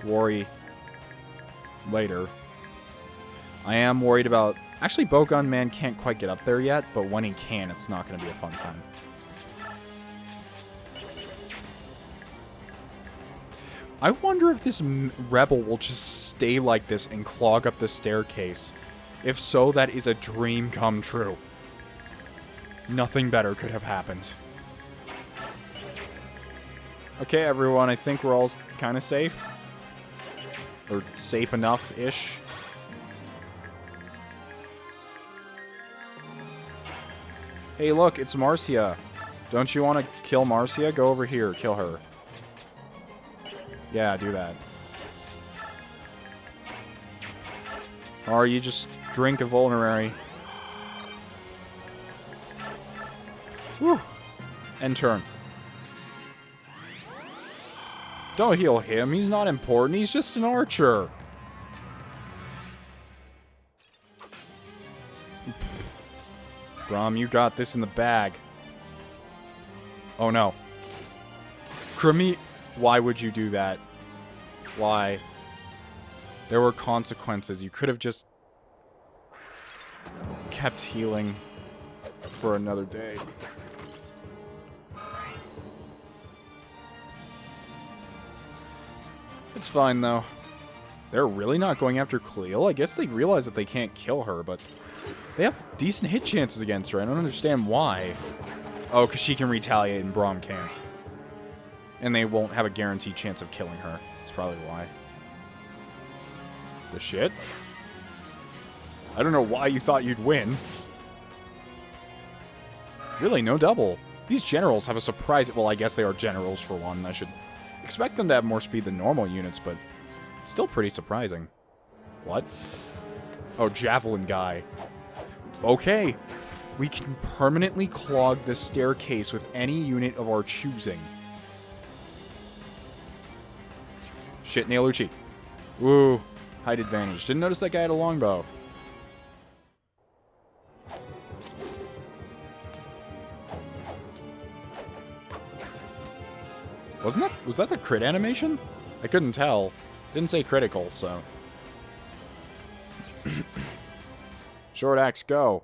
worry... later. I am worried about... Actually, Bowgun Man can't quite get up there yet, but when he can, it's not going to be a fun time. I wonder if this rebel will just stay like this and clog up the staircase. If so, that is a dream come true. Nothing better could have happened. Okay, everyone, I think we're all kind of safe. Or safe enough-ish. Hey, look, it's Marcia. Don't you want to kill Marcia? Go over here, kill her. Yeah, do that. Or you just drink a vulnerary. Whew. End turn. Don't heal him. He's not important. He's just an archer. Brom, you got this in the bag. Oh no. Cremi... Why would you do that? Why? There were consequences. You could have just kept healing for another day. It's fine, though. They're really not going after Khalil? I guess they realize that they can't kill her, but they have decent hit chances against her. I don't understand why. Oh, because she can retaliate and Braum can't. And they won't have a guaranteed chance of killing her. That's probably why. The shit? I don't know why you thought you'd win. Really, no double. These generals have a surprise... Well, I guess they are generals for one. I should expect them to have more speed than normal units, but it's still pretty surprising. What? Oh, javelin guy. Okay. We can permanently clog the staircase with any unit of our choosing. Shit, Nailucci. Ooh. Height advantage. Didn't notice that guy had a longbow. Was that the crit animation? I couldn't tell. Didn't say critical, so. Short axe, go.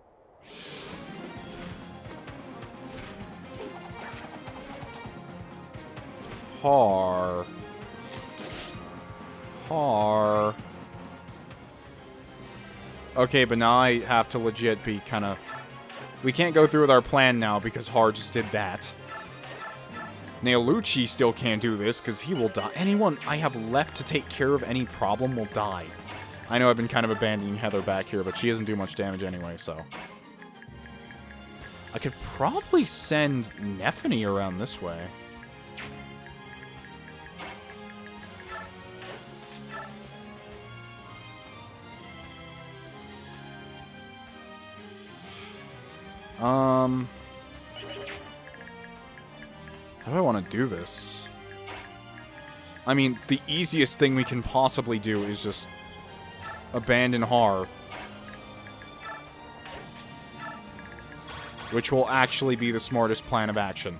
Har. Okay, but now I have to legit be kind of... We can't go through with our plan now because Har just did that. Nailucci still can't do this because he will die. Anyone I have left to take care of any problem will die. I know I've been kind of abandoning Heather back here, but she doesn't do much damage anyway, so... I could probably send Nephany around this way. How do I want to do this? I mean, the easiest thing we can possibly do is just abandon Har. Which will actually be the smartest plan of action.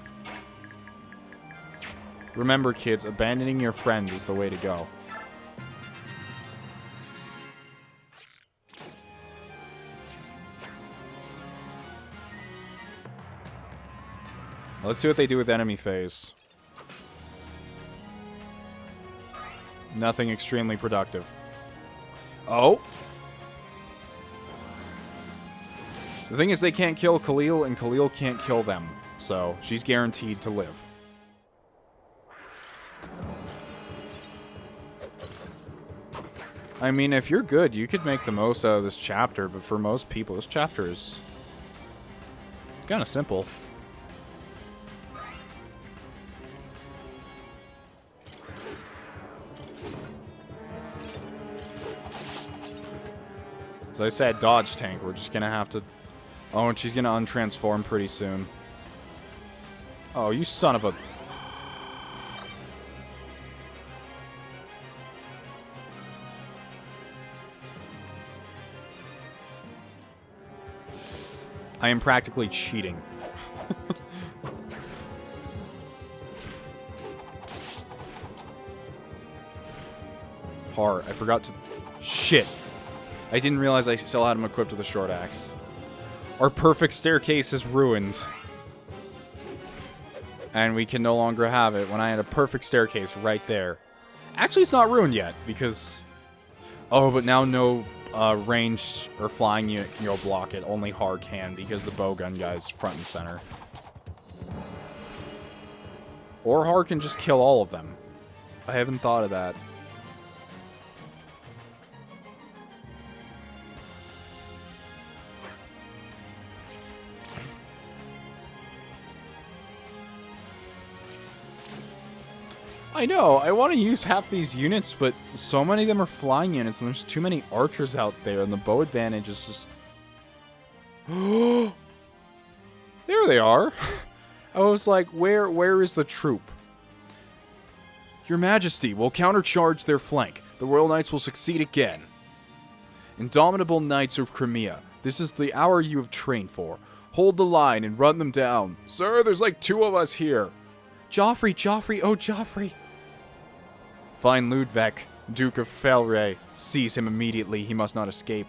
Remember, kids, abandoning your friends is the way to go. Let's see what they do with enemy phase. Nothing extremely productive. Oh! The thing is, they can't kill Khalil, and Khalil can't kill them. So, she's guaranteed to live. I mean, if you're good, you could make the most out of this chapter, but for most people, this chapter is kind of simple. As I said, dodge tank. We're just gonna have to... Oh, and she's gonna untransform pretty soon. Oh, you son of a... I am practically cheating. Har, I forgot to... Shit. I didn't realize I still had him equipped with a short axe. Our perfect staircase is ruined. And we can no longer have it when I had a perfect staircase right there. Actually, it's not ruined yet, because... Oh, but now no ranged or flying unit can go block it. Only Har can, because the bowgun guy's front and center. Or Har can just kill all of them. I haven't thought of that. I know, I want to use half these units, but so many of them are flying units, and there's too many archers out there, and the bow advantage is just... There they are! I was like, where is the troop? Your Majesty will countercharge their flank. The Royal Knights will succeed again. Indomitable Knights of Crimea, this is the hour you have trained for. Hold the line and run them down. Sir, there's like 2 of us here. Joffrey, oh Joffrey. Fine, Ludwig. Duke of Felray. Seize him immediately. He must not escape.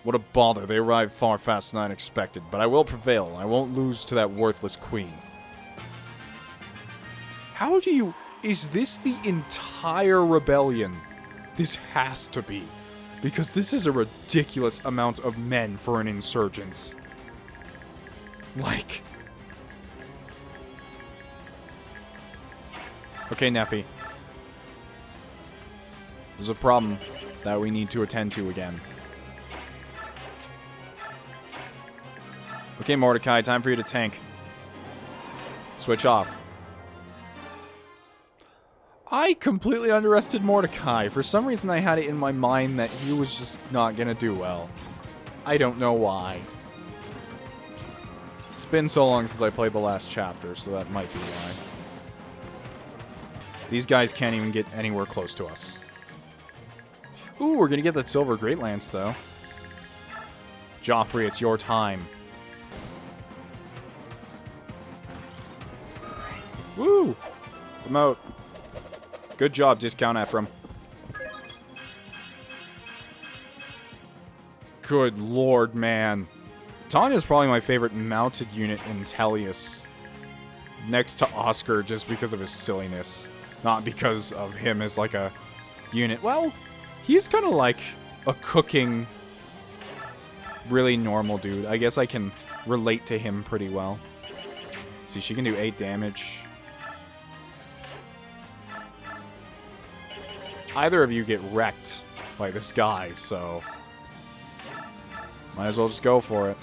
What a bother. They arrived far faster than I expected, but I will prevail. I won't lose to that worthless queen. How do you... Is this the entire rebellion? This has to be. Because this is a ridiculous amount of men for an insurgents. Like... Okay, Neffy. There's a problem that we need to attend to again. Okay, Mordecai, time for you to tank. Switch off. I completely underestimated Mordecai. For some reason, I had it in my mind that he was just not gonna do well. I don't know why. It's been so long since I played the last chapter, so that might be why. These guys can't even get anywhere close to us. Ooh, we're gonna get that silver great lance, though. Joffrey, it's your time. Woo! Promote. Good job, Discount Ephraim. Good lord, man. Tanya's probably my favorite mounted unit in Tellius. Next to Oscar, just because of his silliness. Not because of him as, like, a unit. Well, he's kind of like a cooking, really normal dude. I guess I can relate to him pretty well. See, she can do 8 damage. Either of you get wrecked by this guy, so... Might as well just go for it.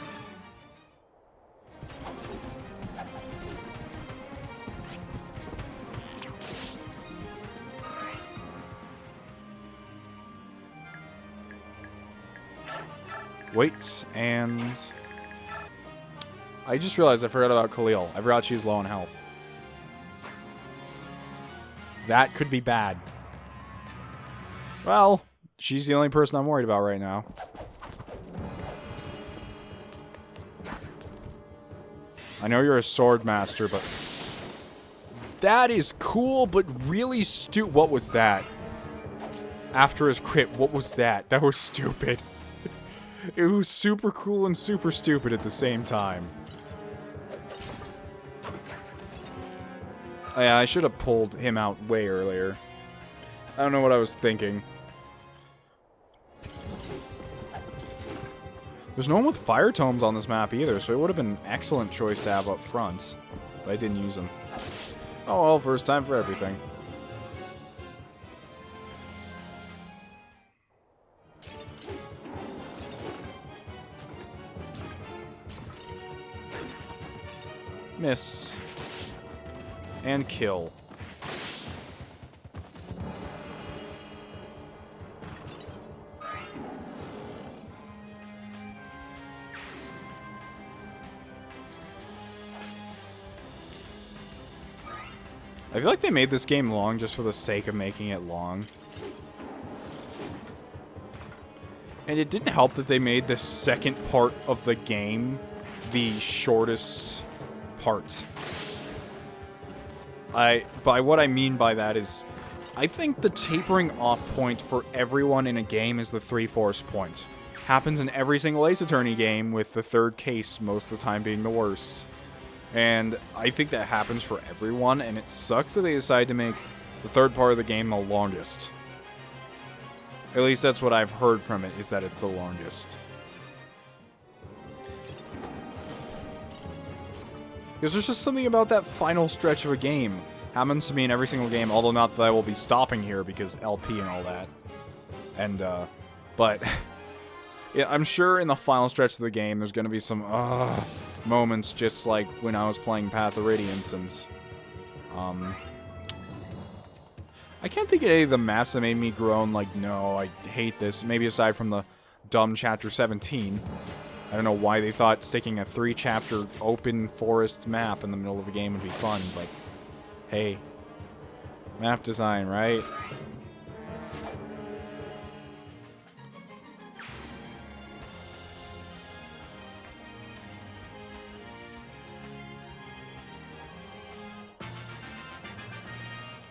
Wait, and... I just realized I forgot about Khalil. I forgot she's low on health. That could be bad. Well, she's the only person I'm worried about right now. I know you're a sword master, but... That is cool, but really What was that? After his crit, what was that? That was stupid. It was super cool and super stupid at the same time. Oh, yeah, I should have pulled him out way earlier. I don't know what I was thinking. There's no one with fire tomes on this map either, so it would have been an excellent choice to have up front. But I didn't use them. Oh well, first time for everything. Miss. And kill. I feel like they made this game long just for the sake of making it long. And it didn't help that they made the second part of the game the shortest part. By what I mean by that is, I think the tapering off point for everyone in a game is the 3 force point. Happens in every single Ace Attorney game, with the third case most of the time being the worst. And I think that happens for everyone, and it sucks that they decide to make the third part of the game the longest. At least that's what I've heard from it, is that it's the longest. Because there's just something about that final stretch of a game. Happens to me in every single game, although not that I will be stopping here because LP and all that. And, but... yeah, I'm sure in the final stretch of the game there's gonna be some, moments just like when I was playing Path of Radiance and, I can't think of any of the maps that made me groan like, no, I hate this. Maybe aside from the dumb Chapter 17. I don't know why they thought sticking a 3-chapter open forest map in the middle of a game would be fun, but hey, map design, right?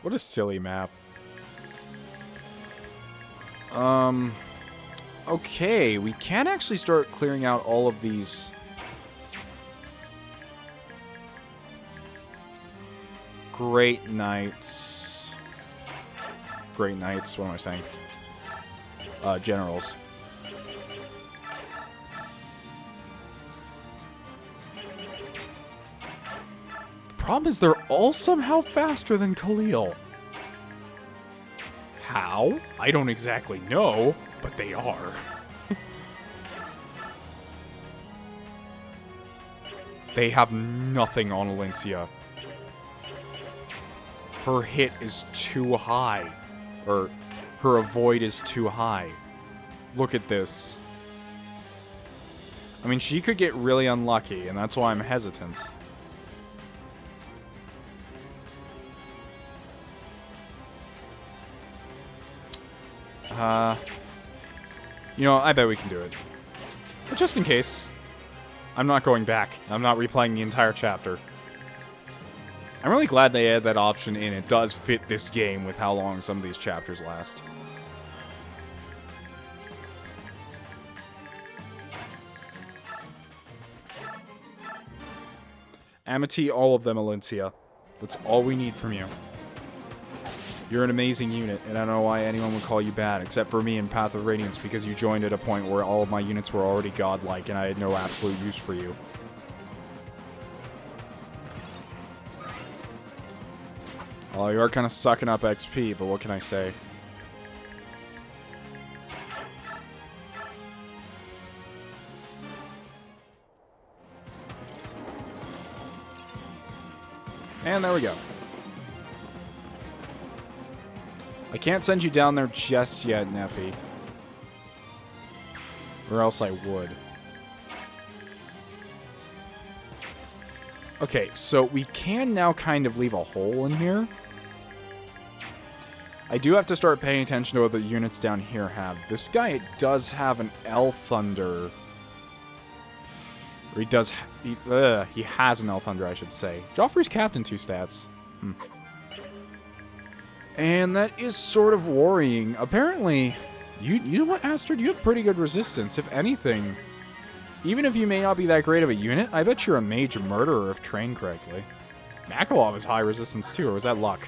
What a silly map. Okay, we can actually start clearing out all of these. Great Knights. Great Knights, what am I saying? Generals. The problem is they're all somehow faster than Khalil. How? I don't exactly know, but they are. They have nothing on Elincia. Her hit is too high. Or her avoid is too high. Look at this. I mean, she could get really unlucky, and that's why I'm hesitant. You know, I bet we can do it. But just in case, I'm not going back. I'm not replaying the entire chapter. I'm really glad they added that option in. It does fit this game with how long some of these chapters last. Amity, all of them, Elincia. That's all we need from you. You're an amazing unit, and I don't know why anyone would call you bad, except for me in Path of Radiance, because you joined at a point where all of my units were already godlike, and I had no absolute use for you. Oh, you are kind of sucking up XP, but what can I say? And there we go. I can't send you down there just yet, Neffy. Or else I would. Okay, so we can now kind of leave a hole in here. I do have to start paying attention to what the units down here have. This guy does have an L Thunder. Or he does... he has an L Thunder, I should say. Joffrey's captain 2 stats. And that is sort of worrying. Apparently, you know what, Ashnard? You have pretty good resistance. If anything, even if you may not be that great of a unit, I bet you're a mage murderer if trained correctly. Makalov has high resistance too, or was that luck?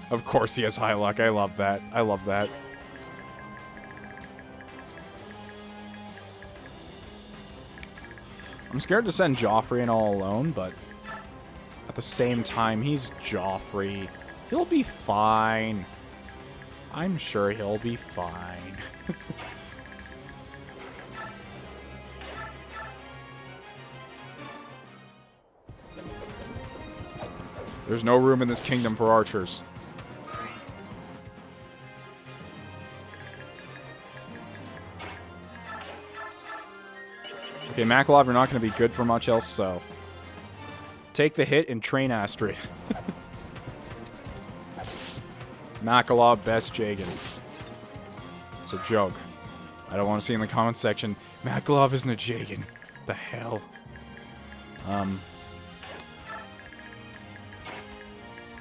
Of course he has high luck. I love that. I love that. I'm scared to send Joffrey in all alone, but at the same time, he's Joffrey. He'll be fine. I'm sure he'll be fine. There's no room in this kingdom for archers. Okay, Makalov, you're not going to be good for much else, so... Take the hit and train Ashnard. Makalov, best Jagan. It's a joke. I don't want to see in the comments section, Makalov isn't a Jagan. The hell?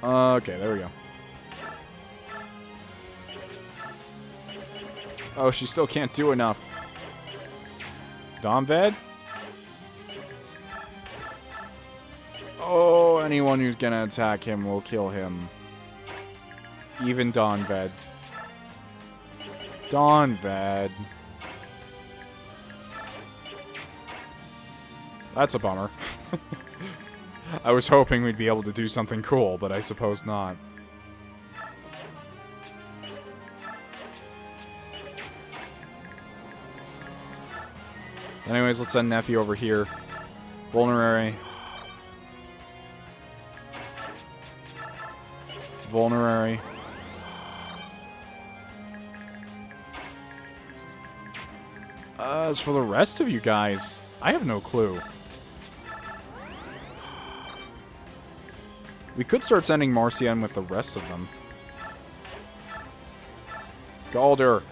Okay, there we go. Oh, she still can't do enough. Domved? Oh, anyone who's gonna attack him will kill him. Even Domved. Domved. That's a bummer. I was hoping we'd be able to do something cool, but I suppose not. Anyways, let's send Neffy over here. Vulnerary. Vulnerary. As for the rest of you guys, I have no clue. We could start sending Marcia in with the rest of them. Galder.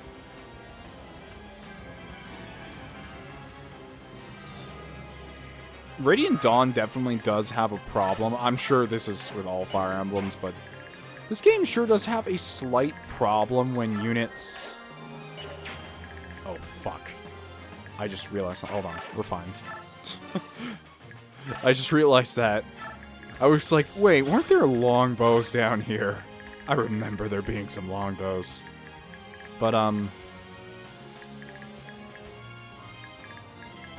Radiant Dawn definitely does have a problem. I'm sure this is with all Fire Emblems, but This game sure does have a slight problem when units... Oh, fuck. I just realized... Hold on. We're fine. I just realized that. I was like, wait, weren't there longbows down here? I remember there being some longbows. But, I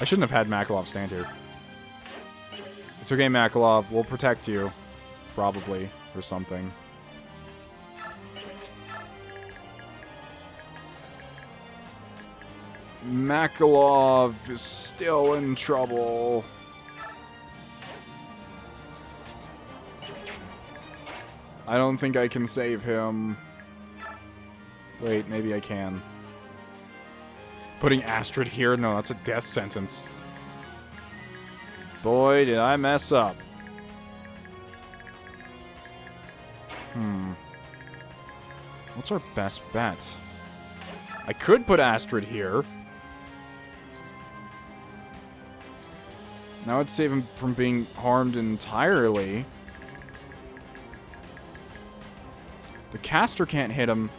shouldn't have had Makalov stand here. It's okay, Makalov. We'll protect you. Probably. Or something. Makalov is still in trouble. I don't think I can save him. Wait, maybe I can. Putting Ashnard here? No, that's a death sentence. Boy, did I mess up. What's our best bet? I could put Ashnard here. Now I'd save him from being harmed entirely. The caster can't hit him.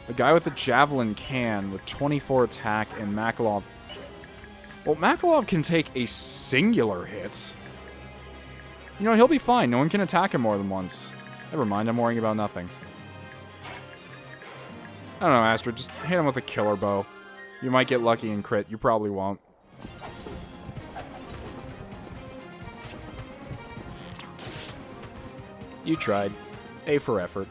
The guy with the javelin can, with 24 attack, and Makalov... Well, Makalov can take a singular hit. You know, he'll be fine. No one can attack him more than once. Never mind, I'm worrying about nothing. I don't know, Ashnard. Just hit him with a killer bow. You might get lucky and crit. You probably won't. You tried. A for effort.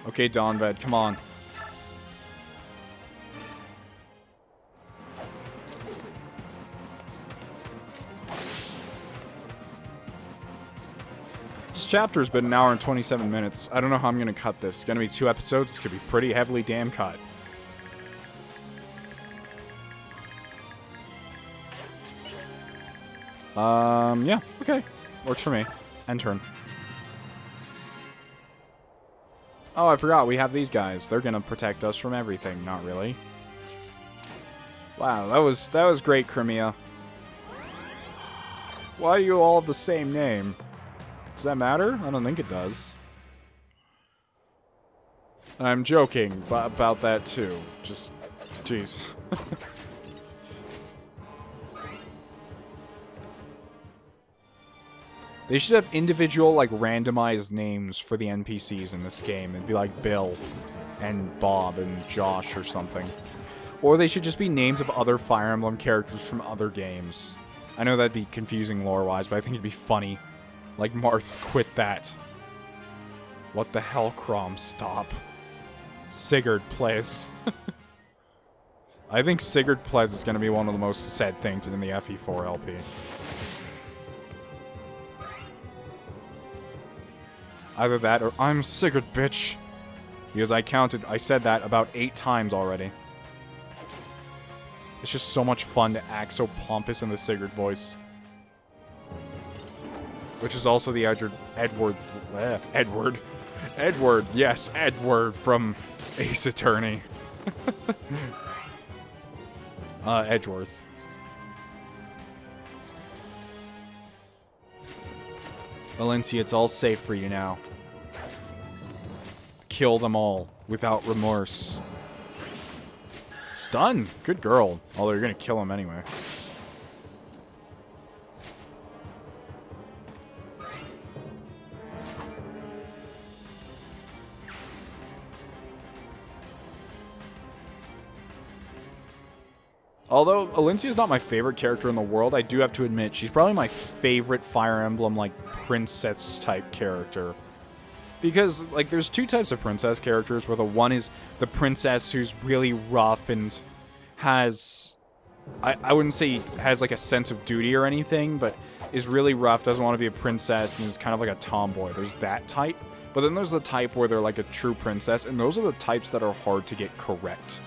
Okay, Dawnved, come on. This chapter's been an hour and 27 minutes. I don't know how I'm going to cut this. It's going to be 2 episodes. It's going to be pretty heavily damn cut. Yeah, okay. Works for me. End turn. Oh, I forgot. We have these guys. They're going to protect us from everything. Not really. Wow, that was great, Crimea. Why do you all have the same name? Does that matter? I don't think it does. I'm joking about that, too. Just, jeez. They should have individual, like, randomized names for the NPCs in this game. It'd be like Bill and Bob and Josh or something. Or they should just be names of other Fire Emblem characters from other games. I know that'd be confusing lore-wise, but I think it'd be funny. Like, Marth, quit that. What the hell, Crom? Stop. Sigurd plays. I think Sigurd plays is going to be one of the most said things in the FE4 LP. Either that or I'm Sigurd, bitch. Because I said that about 8 times already. It's just so much fun to act so pompous in the Sigurd voice. Which is also the Edward, yes, Edward from Ace Attorney. Edgeworth. Elincia, it's all safe for you now. Kill them all without remorse. Stun! Good girl. Although you're gonna kill him anyway. Although Elincia is not my favorite character in the world, I do have to admit she's probably my favorite Fire Emblem, like, princess type character. Because, like, there's 2 types of princess characters, where the one is the princess who's really rough and has... I wouldn't say has, like, a sense of duty or anything, but is really rough, doesn't want to be a princess, and is kind of like a tomboy. There's that type. But then there's the type where they're like a true princess, and those are the types that are hard to get correct.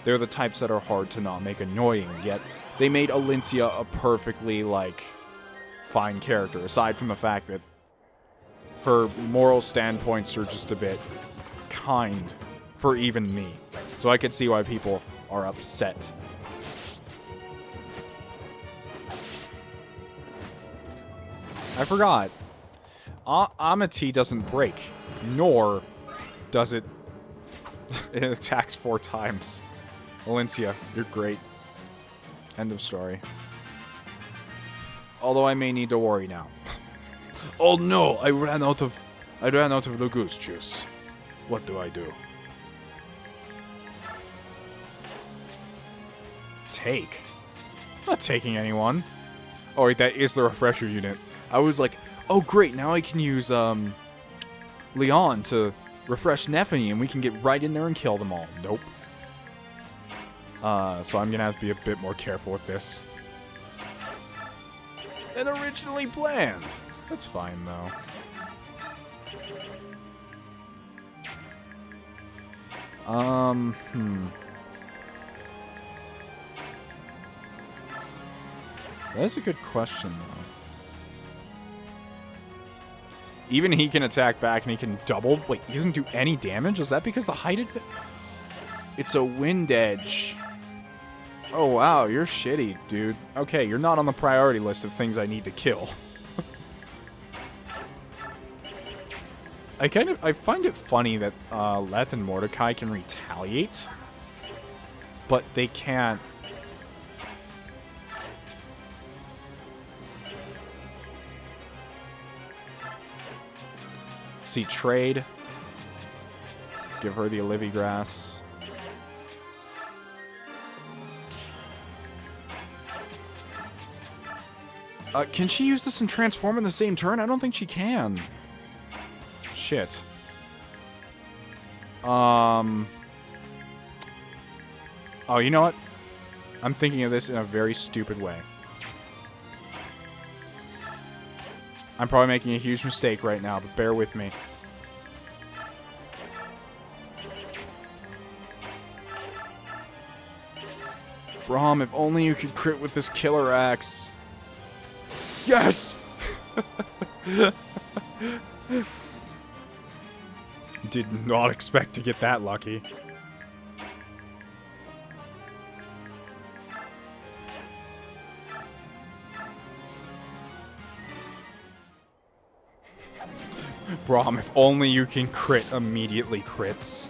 They're the types that are hard to not make annoying, yet they made Elincia a perfectly, like, fine character, aside from the fact that her moral standpoints are just a bit kind for even me. So I could see why people are upset. I forgot. Amity doesn't break, nor does it... it attacks 4 times. Elincia, you're great. End of story. Although I may need to worry now. Oh no, I ran out of laguz juice. What do I do? Take? I'm not taking anyone. Oh wait, that is the refresher unit. I was like, oh great, now I can use Leon to refresh Nephany and we can get right in there and kill them all. Nope. So I'm gonna have to be a bit more careful with this than originally planned. That's fine though. That's a good question, though. Even he can attack back and he can double. Wait, he doesn't do any damage? Is that because the height advantage? It's a wind edge. Oh, wow, you're shitty, dude. Okay, you're not on the priority list of things I need to kill. I find it funny that Leth and Mordecai can retaliate, but they can't. See, trade. Give her the Olivia Grass. Can she use this and transform in the same turn? I don't think she can. Shit. Oh, you know what? I'm thinking of this in a very stupid way. I'm probably making a huge mistake right now, but bear with me. Braum, if only you could crit with this killer axe. Yes! Did not expect to get that lucky. Braum, if only you can crit, immediately crits.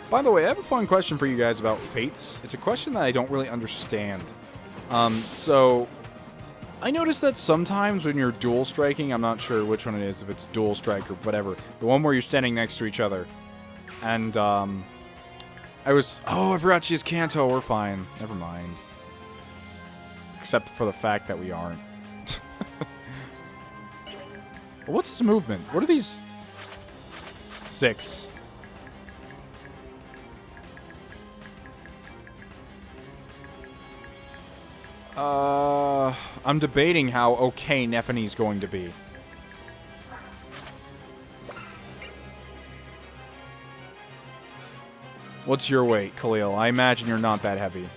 By the way, I have a fun question for you guys about fates. It's a question that I don't really understand. So I noticed that sometimes when you're dual striking, I'm not sure which one it is, if it's dual strike or whatever, the one where you're standing next to each other. And, I forgot she has Kanto, we're fine. Never mind. Except for the fact that we aren't. What's his movement? What are these? 6. I'm debating how okay Nephany's going to be. What's your weight, Khalil? I imagine you're not that heavy.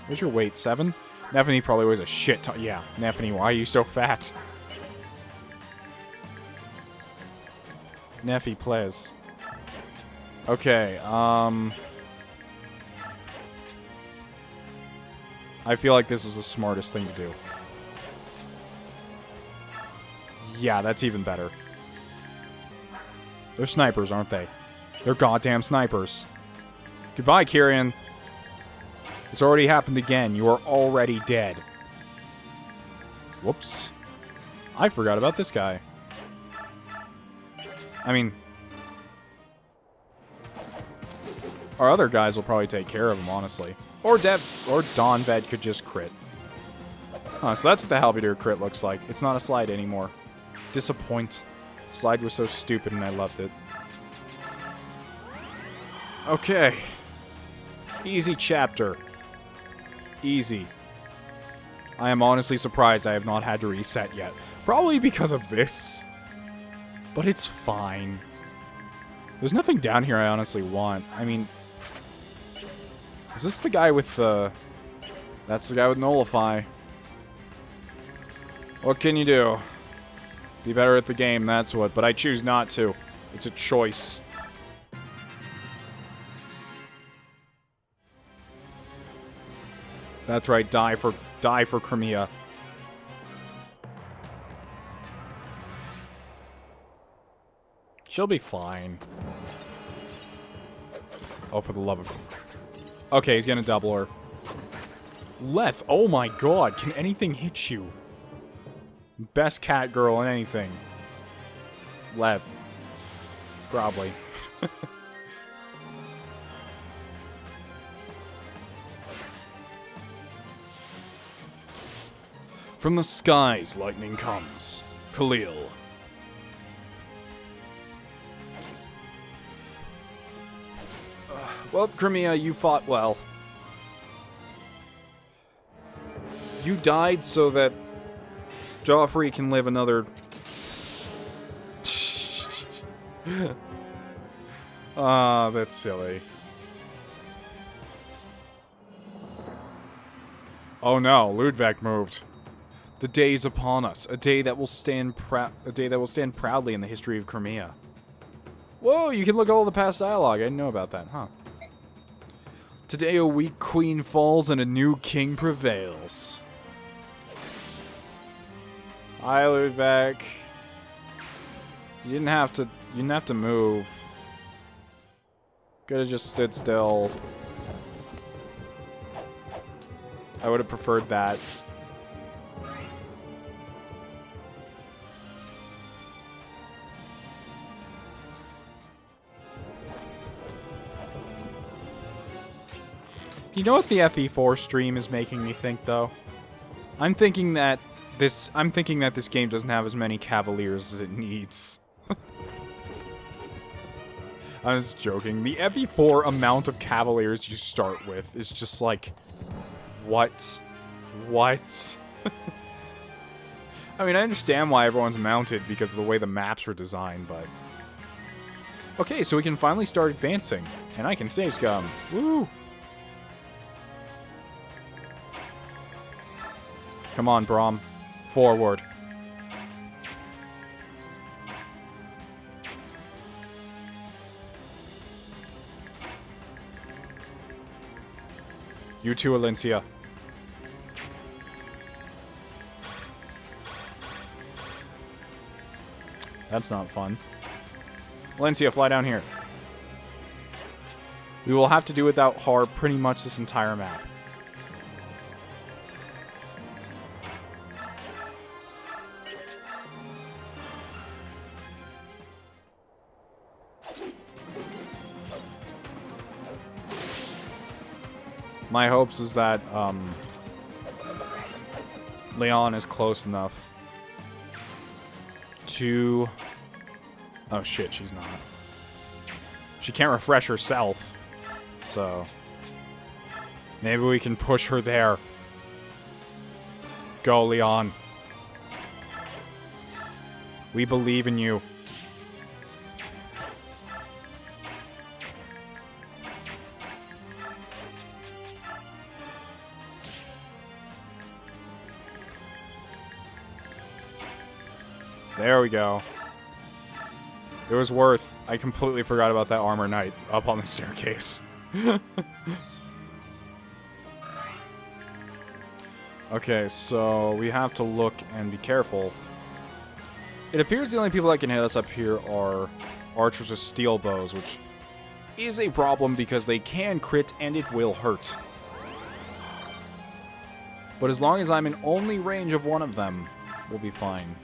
What's your weight, 7? Nephany probably weighs a shit ton. Yeah, Nephany, why are you so fat? Nephi plays. Okay, I feel like this is the smartest thing to do. Yeah, that's even better. They're snipers, aren't they? They're goddamn snipers. Goodbye, Kyrian. It's already happened again. You are already dead. Whoops. I forgot about this guy. I mean, our other guys will probably take care of him, honestly. Or Dawn Ved could just crit. Huh, so that's what the Halberdier crit looks like. It's not a slide anymore. Disappoint. Slide was so stupid and I loved it. Okay. Easy chapter. Easy. I am honestly surprised I have not had to reset yet. Probably because of this. But it's fine. There's nothing down here I honestly want. I mean, is this the guy with the... That's the guy with Nullify. What can you do? Be better at the game, that's what. But I choose not to. It's a choice. That's right, die for Die for Crimea. She'll be fine. Oh, for the love of... Okay, he's gonna double her. Leth, oh my god, can anything hit you? Best cat girl in anything. Leth. Probably. From the skies, lightning comes. Khalil. Well, Crimea, you fought well. You died so that Joffrey can live another... Ah, that's silly. Oh no, Ludwig moved. The day is upon us, a day that will stand proudly in the history of Crimea. Whoa, you can look at all the past dialogue. I didn't know about that, huh? Today a weak queen falls and a new king prevails. Hi, Ludwig. You didn't have to move. Could have just stood still. I would have preferred that. You know what the FE4 stream is making me think, though? I'm thinking that this game doesn't have as many Cavaliers as it needs. I'm just joking. The FE4 amount of Cavaliers you start with is just like... What? What? I mean, I understand why everyone's mounted because of the way the maps were designed, but... Okay, so we can finally start advancing. And I can save scum. Woo! Come on, Braum. Forward. You too, Elincia. That's not fun. Elincia, fly down here. We will have to do without Har pretty much this entire map. My hopes is that, Leon is close enough to... Oh shit, she's not. She can't refresh herself, so... Maybe we can push her there. Go, Leon. We believe in you. There we go. It was worth. I completely forgot about that armor knight up on the staircase. Okay, so we have to look and be careful. It appears the only people that can hit us up here are archers with steel bows, which is a problem because they can crit and it will hurt. But as long as I'm in only range of one of them, we'll be fine.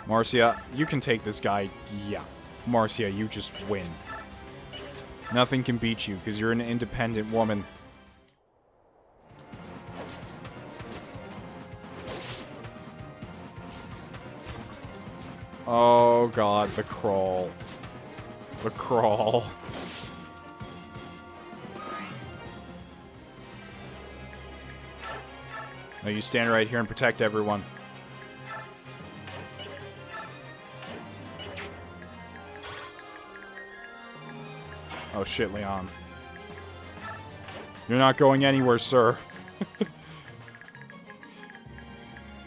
Marcia, you can take this guy. Yeah. Marcia, you just win. Nothing can beat you because you're an independent woman. Oh god, the crawl. The crawl. Now you stand right here and protect everyone. Oh shit, Leon. You're not going anywhere, sir.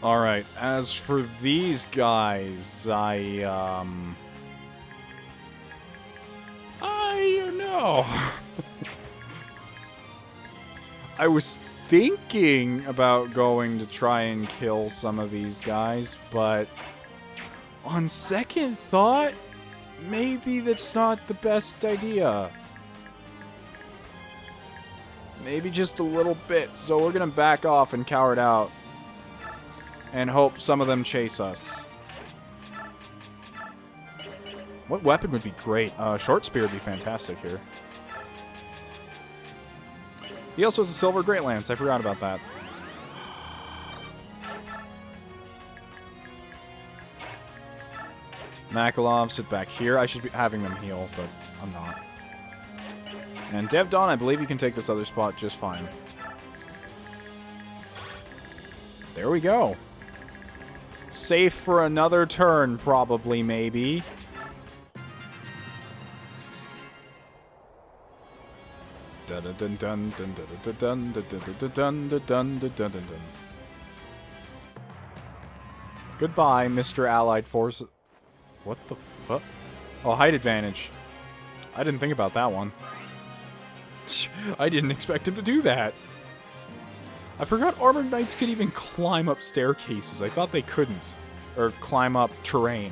Alright, as for these guys, go. I was thinking about going to try and kill some of these guys, but on second thought, maybe that's not the best idea. Maybe just a little bit. So we're going to back off and cower it out and hope some of them chase us. What weapon would be great? Short spear would be fantastic here. He also has a silver great lance. I forgot about that. Makalov, sit back here. I should be having them heal, but I'm not. And Dawn, I believe you can take this other spot just fine. There we go. Safe for another turn, probably, maybe. Goodbye, Mr. Allied Force. What the fuck? Oh, height advantage. I didn't think about that one. I didn't expect him to do that. I forgot armored knights could even climb up staircases. I thought they couldn't. Or climb up terrain.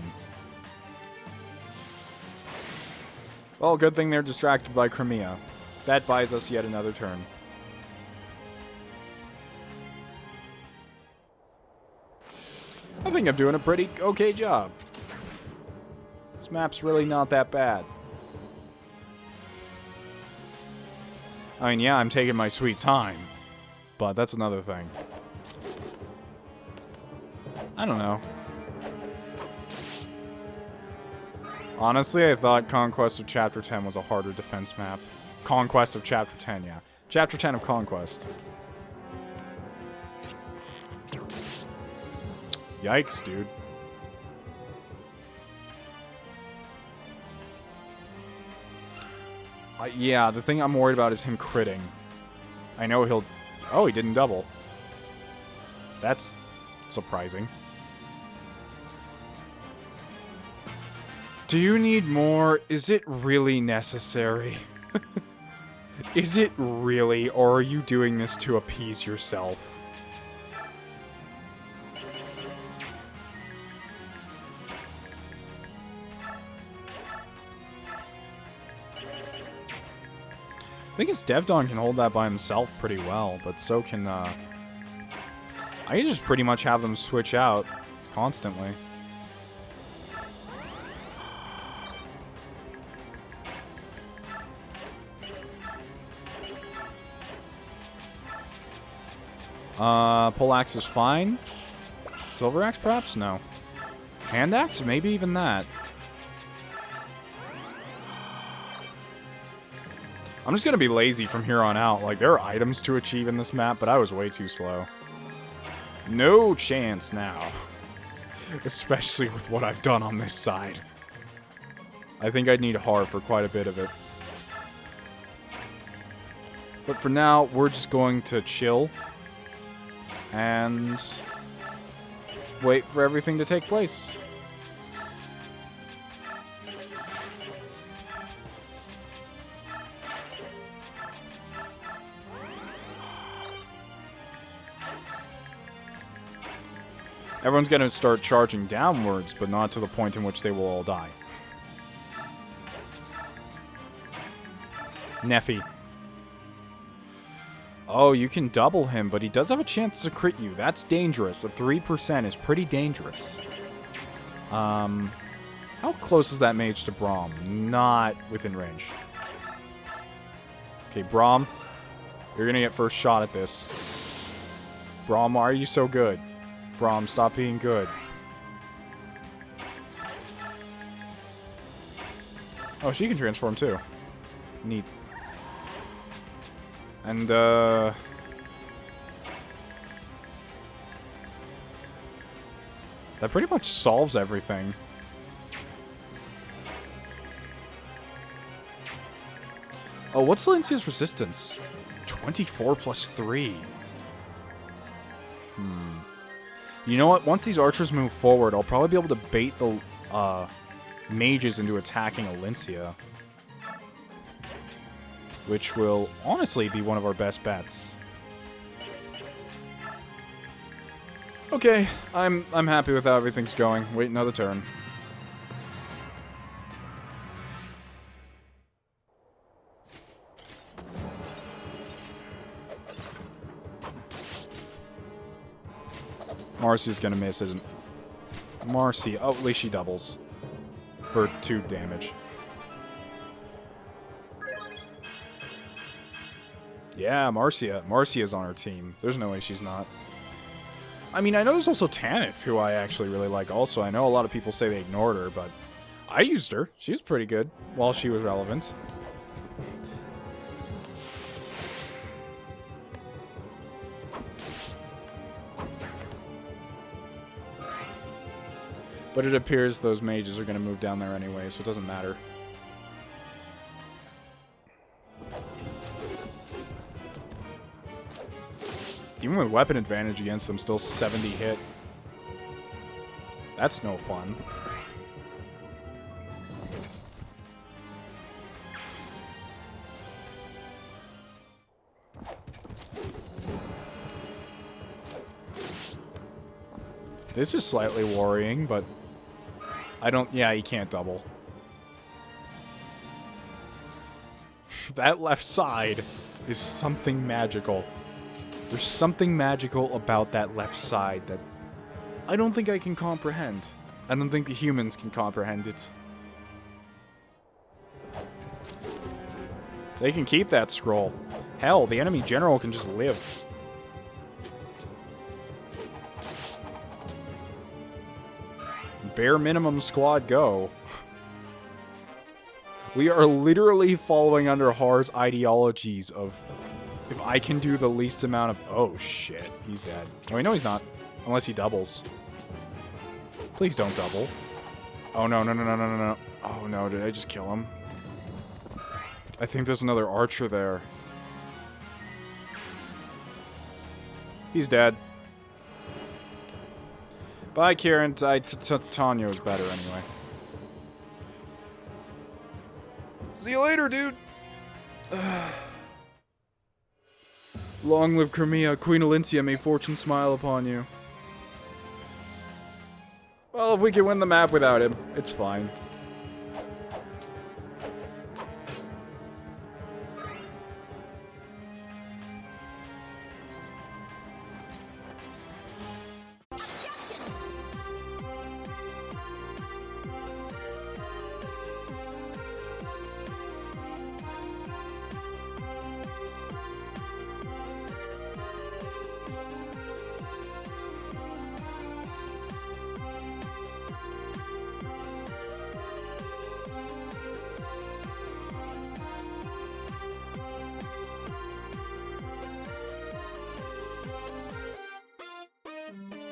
Well, good thing they're distracted by Crimea. That buys us yet another turn. I think I'm doing a pretty okay job. This map's really not that bad. I mean, yeah, I'm taking my sweet time. But that's another thing. I don't know. Honestly, I thought Conquest of Chapter 10 was a harder defense map. Conquest of Chapter 10, yeah. Chapter 10 of Conquest. Yikes, dude. Yeah, the thing I'm worried about is him critting. I know he'll... Oh, he didn't double. That's surprising. Do you need more? Is it really necessary? Is it really, or are you doing this to appease yourself? I think his Dawn can hold that by himself pretty well, but so can, I can just pretty much have them switch out constantly. Pole axe is fine. Silver axe, perhaps? No. Hand axe? Maybe even that. I'm just gonna be lazy from here on out. Like, there are items to achieve in this map, but I was way too slow. No chance now. Especially with what I've done on this side. I think I'd need Har for quite a bit of it. But for now, we're just going to chill. And wait for everything to take place. Everyone's going to start charging downwards, but not to the point in which they will all die. Neffy. Oh, you can double him, but he does have a chance to crit you. That's dangerous. A 3% is pretty dangerous. How close is that mage to Braum? Not within range. Okay, Braum. You're going to get first shot at this. Braum, why are you so good? Braum, stop being good. Oh, she can transform too. Neat. And, that pretty much solves everything. Oh, what's Elincia's resistance? 24 plus 3. You know what? Once these archers move forward, I'll probably be able to bait the mages into attacking Elincia. which will honestly be one of our best bets. Okay, I'm happy with how everything's going. Wait another turn. Marcy's gonna miss, isn't... Marcy. Oh, at least she doubles. For 2 damage. Yeah, Marcia. Marcia's on our team. There's no way she's not. I mean, I know there's also Tanith, who I actually really like also. I know a lot of people say they ignored her, but I used her. She was pretty good while she was relevant. But it appears those mages are going to move down there anyway, so it doesn't matter. Even with weapon advantage against them, still 70 hit. That's no fun. This is slightly worrying, but I don't... Yeah, he can't double. That left side is something magical. There's something magical about that left side that I don't think I can comprehend. I don't think the humans can comprehend it. They can keep that scroll. Hell, the enemy general can just live. Bare minimum squad go. We are literally following under Har's ideologies of... If I can do the least amount of... Oh, shit. He's dead. No, I know he's not. Unless he doubles. Please don't double. Oh, no, no, no, no, no, no, no. Oh, no. Did I just kill him? I think there's another archer there. He's dead. Bye, Kieran. Tanya's better anyway. See you later, dude. Long live Crimea, Queen Elincia, may fortune smile upon you. Well, if we can win the map without him, it's fine.